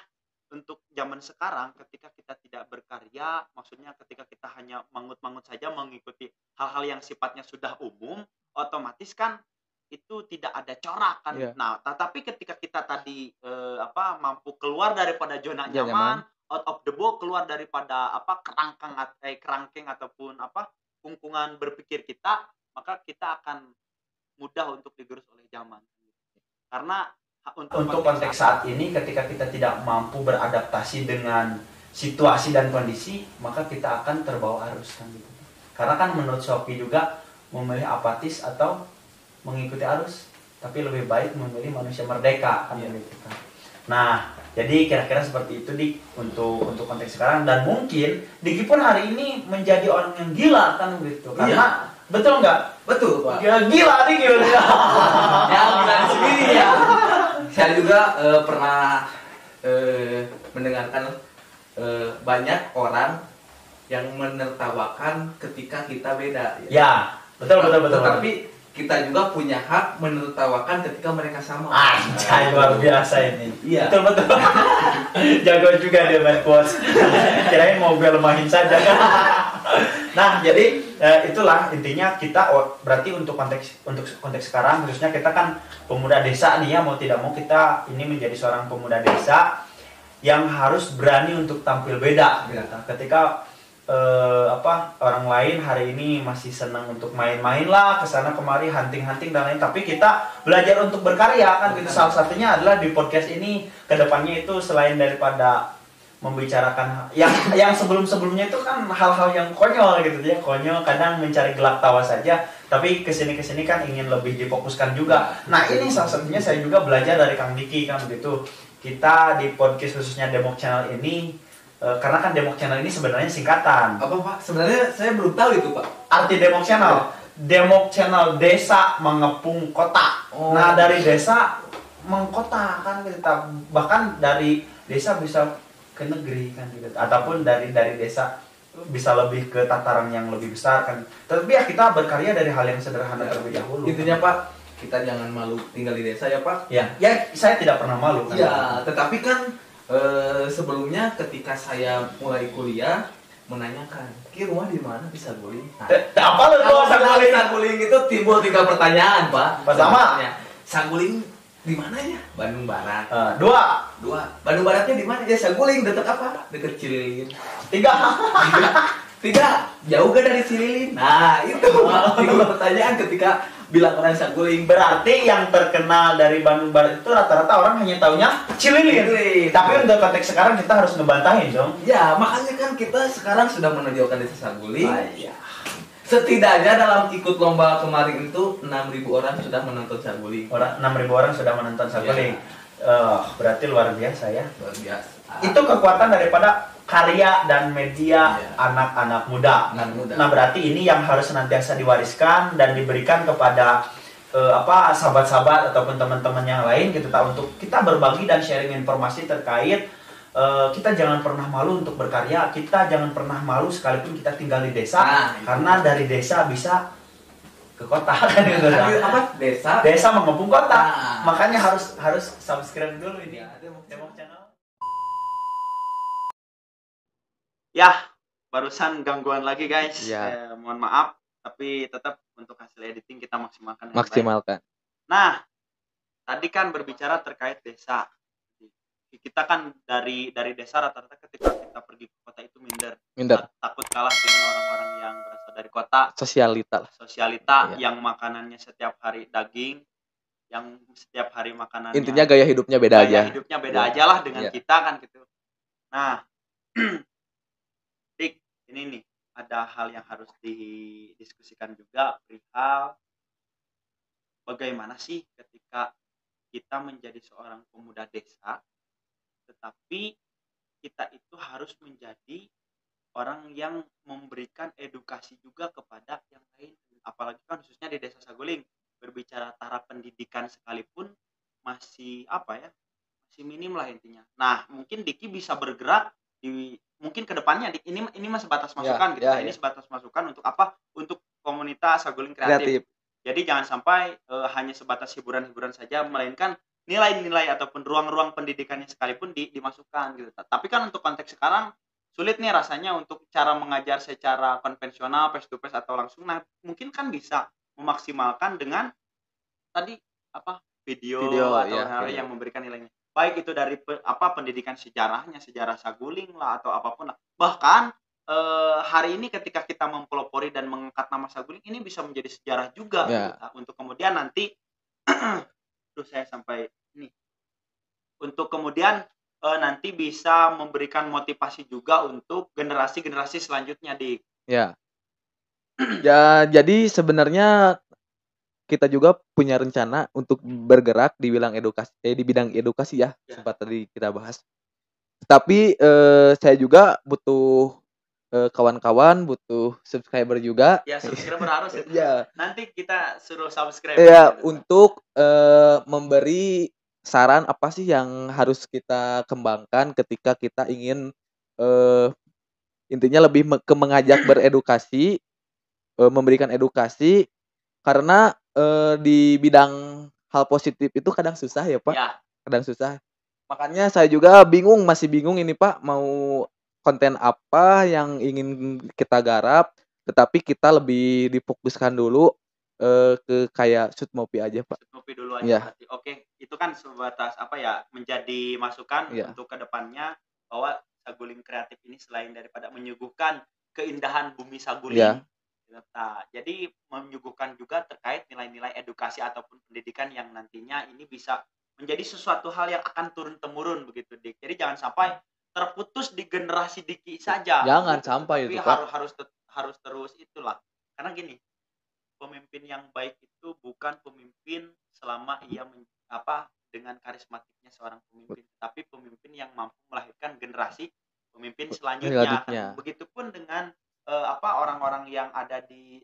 untuk zaman sekarang ketika kita tidak berkarya, maksudnya ketika kita hanya mangut-mangut saja mengikuti hal-hal yang sifatnya sudah umum, otomatis kan itu tidak ada corak kan. Yeah. Nah, tetapi ketika kita tadi mampu keluar daripada zona nyaman, out of the box, keluar daripada kerangkeng ataupun kungkungan berpikir kita, maka kita akan mudah untuk digerus oleh zaman. Karena untuk konteks saat ini ketika kita tidak mampu beradaptasi dengan situasi dan kondisi, maka kita akan terbawa arus kan gitu. Karena kan menurut Shopee juga memilih apatis atau mengikuti arus, tapi lebih baik memilih manusia merdeka kan gitu kan. Nah, jadi kira-kira seperti itu Dik untuk konteks sekarang, dan mungkin Diki pun hari ini menjadi orang yang gila kan gitu. Karena betul nggak? Betul, Pak. Ya, gila nih gimana? Ya, gila sendiri ya. Saya juga pernah mendengarkan banyak orang yang menertawakan ketika kita beda. Ya, betul. Tapi kita juga punya hak menertawakan ketika mereka sama. Anjay, luar biasa ini. Iya. Betul. Jago juga dia main quotes. Kirain mau gue lemahin saja kan. Nah, jadi itulah intinya kita berarti untuk konteks sekarang, khususnya kita kan pemuda desa nih ya, mau tidak mau kita ini menjadi seorang pemuda desa yang harus berani untuk tampil beda. Ketika orang lain hari ini masih senang untuk main-main lah kesana kemari, hunting dan lain, tapi kita belajar untuk berkarya kan gitu. Salah satunya adalah di podcast ini kedepannya itu selain daripada membicarakan yang sebelumnya itu kan hal-hal yang konyol gitu ya, konyol kadang mencari gelak tawa saja, tapi kesini kan ingin lebih difokuskan juga. Nah, ini salah satunya saya juga belajar dari Kang Diki kan begitu. Kita di podcast khususnya Demok Channel ini karena kan Demok Channel ini sebenarnya singkatan. Apa, Pak? Sebenarnya saya belum tahu itu, Pak. Arti Demok Channel. Demok Channel desa mengepung kota. Nah, dari desa mengkota kan kita, bahkan dari desa bisa ke negeri kan gitu, ataupun dari desa bisa lebih ke tataran yang lebih besar kan. Tapi ya kita berkarya dari hal yang sederhana terlebih dahulu. Intinya Pak, kita jangan malu tinggal di desa ya Pak. Ya saya tidak pernah malu kan. Ya, tetapi kan sebelumnya ketika saya mulai kuliah menanyakan, "Ki rumah di mana di Saguling?" Nah, apa lu kalau Saguling itu timbul 3 pertanyaan, Pak. Pertama, Saguling di mana ya? Bandung Barat. Dua. Bandung Baratnya di mana? Ya Saguling, dekat apa? Dekat Cililin. Tiga, jauh gak dari Cililin? Nah, itu 3 pertanyaan ketika bilang orang Saguling. Berarti yang terkenal dari Bandung Barat itu rata-rata orang hanya taunya Cililin. Tapi untuk konteks sekarang kita harus ngebantahin dong. Ya, makanya kan kita sekarang sudah menonjolkan desa Saguling. Iya. Setidaknya dalam ikut lomba kemarin itu 6.000 orang sudah menonton Saguling. 6.000 orang sudah menonton Saguling. Berarti luar biasa ya. Luar biasa. Itu kekuatan daripada karya dan media anak-anak muda. Nah, berarti ini yang harus senantiasa diwariskan dan diberikan kepada sahabat-sahabat ataupun teman-teman yang lain gitu, untuk kita berbagi dan sharing informasi terkait. Kita jangan pernah malu untuk berkarya, kita jangan pernah malu sekalipun kita tinggal di desa, karena dari desa bisa ke kota kan gitu. Desa mengepung kota. Makanya harus subscribe dulu ini Demok Channel. Ya, barusan gangguan lagi guys. Ya. Mohon maaf, tapi tetap untuk hasil editing kita maksimalkan. Nah, tadi kan berbicara terkait desa. Kita kan dari desa rata-rata ketika kita pergi ke kota itu minder. Takut kalah dengan orang-orang yang berasal dari kota. Sosialita yang makanannya setiap hari daging, yang setiap hari makanannya. Intinya gaya hidupnya beda aja lah dengan kita kan gitu. Nah, Dik, ini nih ada hal yang harus didiskusikan juga perihal bagaimana sih ketika kita menjadi seorang pemuda desa, tetapi kita itu harus menjadi orang yang memberikan edukasi juga kepada yang lain. Apalagi kan khususnya di Desa Saguling, berbicara taraf pendidikan sekalipun masih masih minim lah intinya. Nah, mungkin Diki bisa bergerak mungkin ke depannya, ini masih sebatas masukan Ini sebatas masukan untuk apa? Untuk komunitas Saguling kreatif. Jadi jangan sampai hanya sebatas hiburan-hiburan saja, melainkan nilai-nilai ataupun ruang-ruang pendidikannya sekalipun dimasukkan gitu. Tapi kan untuk konteks sekarang sulit nih rasanya untuk cara mengajar secara konvensional, face to face atau langsung. Nah, mungkin kan bisa memaksimalkan dengan tadi video atau hal yang memberikan nilainya. Baik itu dari pendidikan sejarahnya, sejarah Saguling lah atau apapun lah. Bahkan hari ini ketika kita mempelopori dan mengangkat nama Saguling, ini bisa menjadi sejarah juga untuk kemudian nanti saya sampai ini untuk kemudian nanti bisa memberikan motivasi juga untuk generasi-generasi selanjutnya Ya, jadi sebenarnya kita juga punya rencana untuk bergerak di bidang edukasi ya. Sempat tadi kita bahas. Tapi saya juga butuh kawan-kawan, butuh subscriber juga. Ya, subscriber harus itu. Nanti kita suruh subscribe. Untuk memberi saran apa sih yang harus kita kembangkan ketika kita ingin intinya lebih mengajak beredukasi, memberikan edukasi, karena di bidang hal positif itu kadang susah ya Pak. Kadang susah. Makanya saya juga masih bingung ini Pak, mau konten apa yang ingin kita garap, tetapi kita lebih difokuskan dulu ke kayak shoot movie aja Pak. Shoot movie dulu aja berarti. Oke, itu kan sebatas menjadi masukan untuk kedepannya bahwa Saguling kreatif ini selain daripada menyuguhkan keindahan bumi Saguling, jadi menyuguhkan juga terkait nilai-nilai edukasi ataupun pendidikan yang nantinya ini bisa menjadi sesuatu hal yang akan turun-temurun begitu Dik. Jadi jangan sampai terputus di generasi Diki saja. Jangan sampai itu Pak. Harus terus itulah. Karena gini, pemimpin yang baik itu bukan pemimpin selama ia dengan karismatiknya seorang pemimpin, tapi pemimpin yang mampu melahirkan generasi pemimpin selanjutnya. Kan? Begitupun dengan orang-orang yang ada di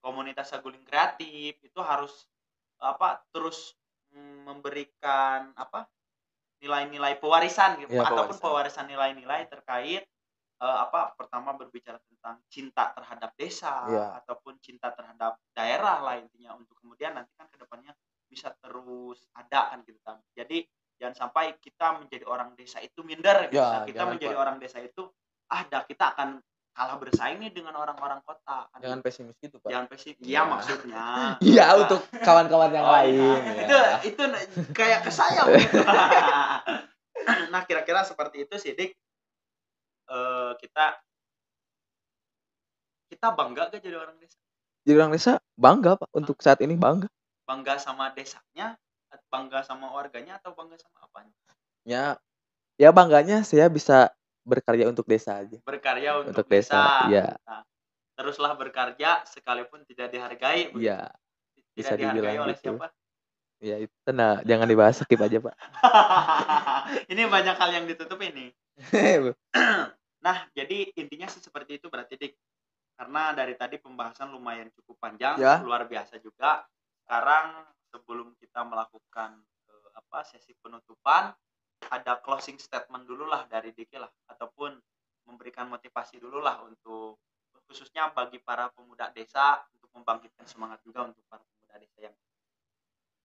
komunitas Saguling kreatif itu harus terus memberikan nilai-nilai pewarisan gitu, ataupun pewarisan nilai-nilai terkait pertama berbicara tentang cinta terhadap desa ataupun cinta terhadap daerah lah intinya, untuk kemudian nanti kan kedepannya bisa terus ada kan gitu kan. Jadi jangan sampai kita menjadi orang desa itu minder gitu. Kita menjadi orang desa itu kita akan kalah bersaing nih dengan orang-orang kota. Jangan pesimis gitu, Pak. Jangan pesimis. Iya, maksudnya. Iya, untuk kawan-kawan yang lain. Ya. Itu kayak ke saya. Nah, kira-kira seperti itu sih, Dik. Kita bangga gak jadi orang desa? Jadi orang desa bangga, Pak. Untuk saat ini bangga. Bangga sama desanya, bangga sama warganya, atau bangga sama apanya? Ya bangganya saya bisa berkarya untuk desa aja. Berkarya untuk desa. Ya. Nah, teruslah berkarya sekalipun tidak dihargai. Iya. Tidak dihargai oleh gitu. Siapa? Ya itu jangan dibahas, skip aja, Pak. Ini banyak hal yang ditutup ini. Nah, jadi intinya sih seperti itu berarti, Dik. Karena dari tadi pembahasan lumayan cukup panjang, luar biasa juga. Sekarang sebelum kita melakukan sesi penutupan, ada closing statement dulu lah dari Diki lah, ataupun memberikan motivasi dulu lah untuk khususnya bagi para pemuda desa untuk membangkitkan semangat juga untuk para pemuda desa yang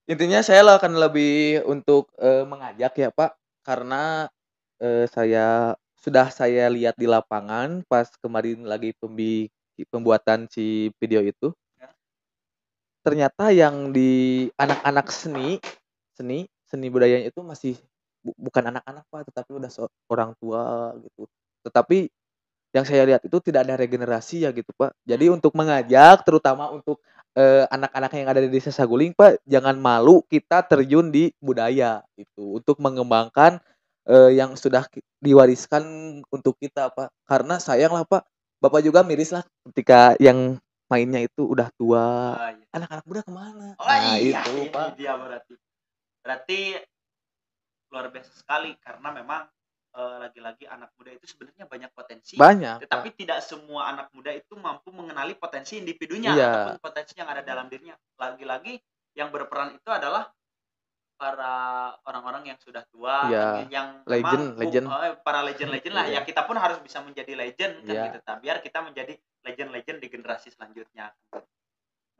intinya saya akan lebih untuk mengajak ya, Pak, karena saya lihat di lapangan pas kemarin lagi pembuatan si video itu, ternyata yang di anak-anak seni budayanya itu masih bukan anak-anak, Pak, tetapi udah orang tua gitu. Tetapi yang saya lihat itu tidak ada regenerasi ya gitu, Pak. Jadi untuk mengajak terutama untuk anak-anak yang ada di Desa Saguling, Pak, jangan malu kita terjun di budaya itu untuk mengembangkan yang sudah diwariskan untuk kita, Pak. Karena sayang lah, Pak. Bapak juga miris lah ketika yang mainnya itu udah tua. Anak-anak muda kemana? Itu, Pak. Dia berarti luar biasa sekali karena memang lagi-lagi anak muda itu sebenarnya banyak potensi. Tetapi Pak, tidak semua anak muda itu mampu mengenali potensi individunya ataupun potensi yang ada dalam dirinya. Lagi-lagi yang berperan itu adalah para orang-orang yang sudah tua, yang legend, para legend lah. Ya kita pun harus bisa menjadi legend kan gitu. Biar kita menjadi legend-legend di generasi selanjutnya.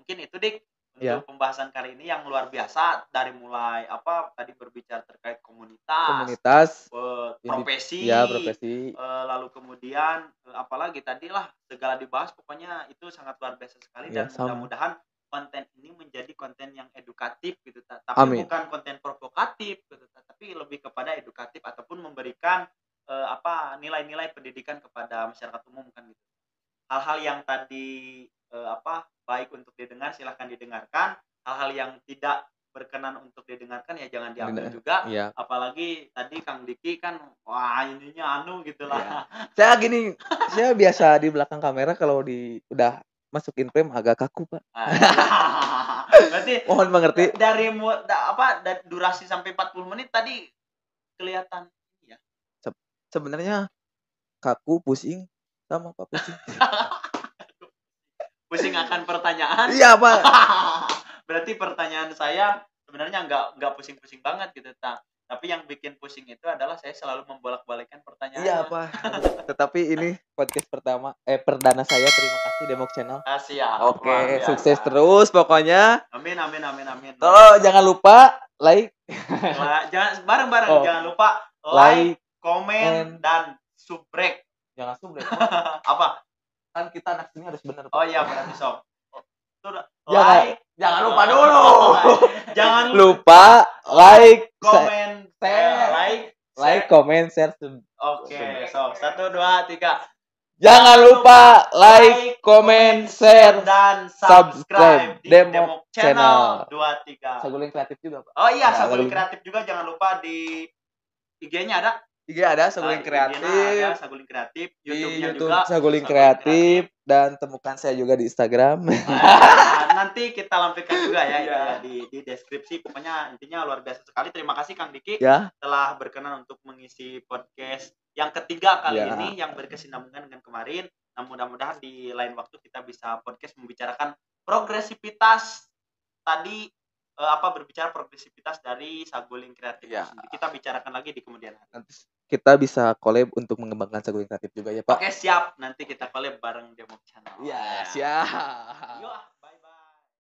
Mungkin itu, Dik. Untuk pembahasan kali ini yang luar biasa, dari mulai tadi berbicara terkait komunitas, profesi, lalu kemudian apalagi tadi lah segala dibahas, pokoknya itu sangat luar biasa sekali dan mudah-mudahan konten ini menjadi konten yang edukatif gitu, tapi bukan konten provokatif gitu, tapi lebih kepada edukatif ataupun memberikan nilai-nilai pendidikan kepada masyarakat umum kan gitu. Hal-hal yang tadi baik untuk didengar silahkan didengarkan, hal-hal yang tidak berkenan untuk didengarkan ya jangan diambil juga. Apalagi tadi Kang Diki kan ininya gitulah. Saya biasa di belakang kamera kalau udah masukin frame agak kaku, Pak. Berarti mohon mengerti. Dari durasi sampai 40 menit tadi kelihatan ya. Sebenarnya kaku, pusing sama Pak, pusing. Pusing akan pertanyaan. Iya, Pak. Berarti pertanyaan saya sebenarnya enggak pusing-pusing banget gitu, tapi yang bikin pusing itu adalah saya selalu membolak-balikkan pertanyaan. Iya, Pak. Tetapi ini podcast perdana saya. Terima kasih Demok Channel. Siap. Oke, sukses terus pokoknya. Amin. Jangan lupa like. Jangan bareng-bareng. Jangan lupa like, komen, dan subrek. Jangan subrek. Apa? Kan kita anak sini harus bener. Oh iya, berarti sok. Jangan lupa dulu. Jangan lupa like, komen, like, comment, share. Oke, so 1, 2, 3. Jangan lupa like, comment, share, dan subscribe di Demok Channel 2, 3. Saguling Kreatif juga, Pak. Oh iya, Saguling Kreatif juga jangan lupa di IG-nya ada. IG ada Saguling Kreatif, Saguling Kreatif, YouTube-nya YouTube juga Saguling Kreatif, dan temukan saya juga di Instagram. Nanti kita lampirkan juga ya di deskripsi. Pokoknya intinya luar biasa sekali. Terima kasih Kang Diki telah berkenan untuk mengisi podcast yang ketiga kali ini yang berkesinambungan dengan kemarin. Nah, mudah-mudahan di lain waktu kita bisa podcast membicarakan progresivitas tadi. Berbicara progresivitas dari Saguling Kreatif. Kita bicarakan lagi di kemudian hari. Nanti kita bisa collab untuk mengembangkan Saguling Kreatif juga ya, Pak. Oke, siap. Nanti kita collab bareng Demok Channel. Iya, siap.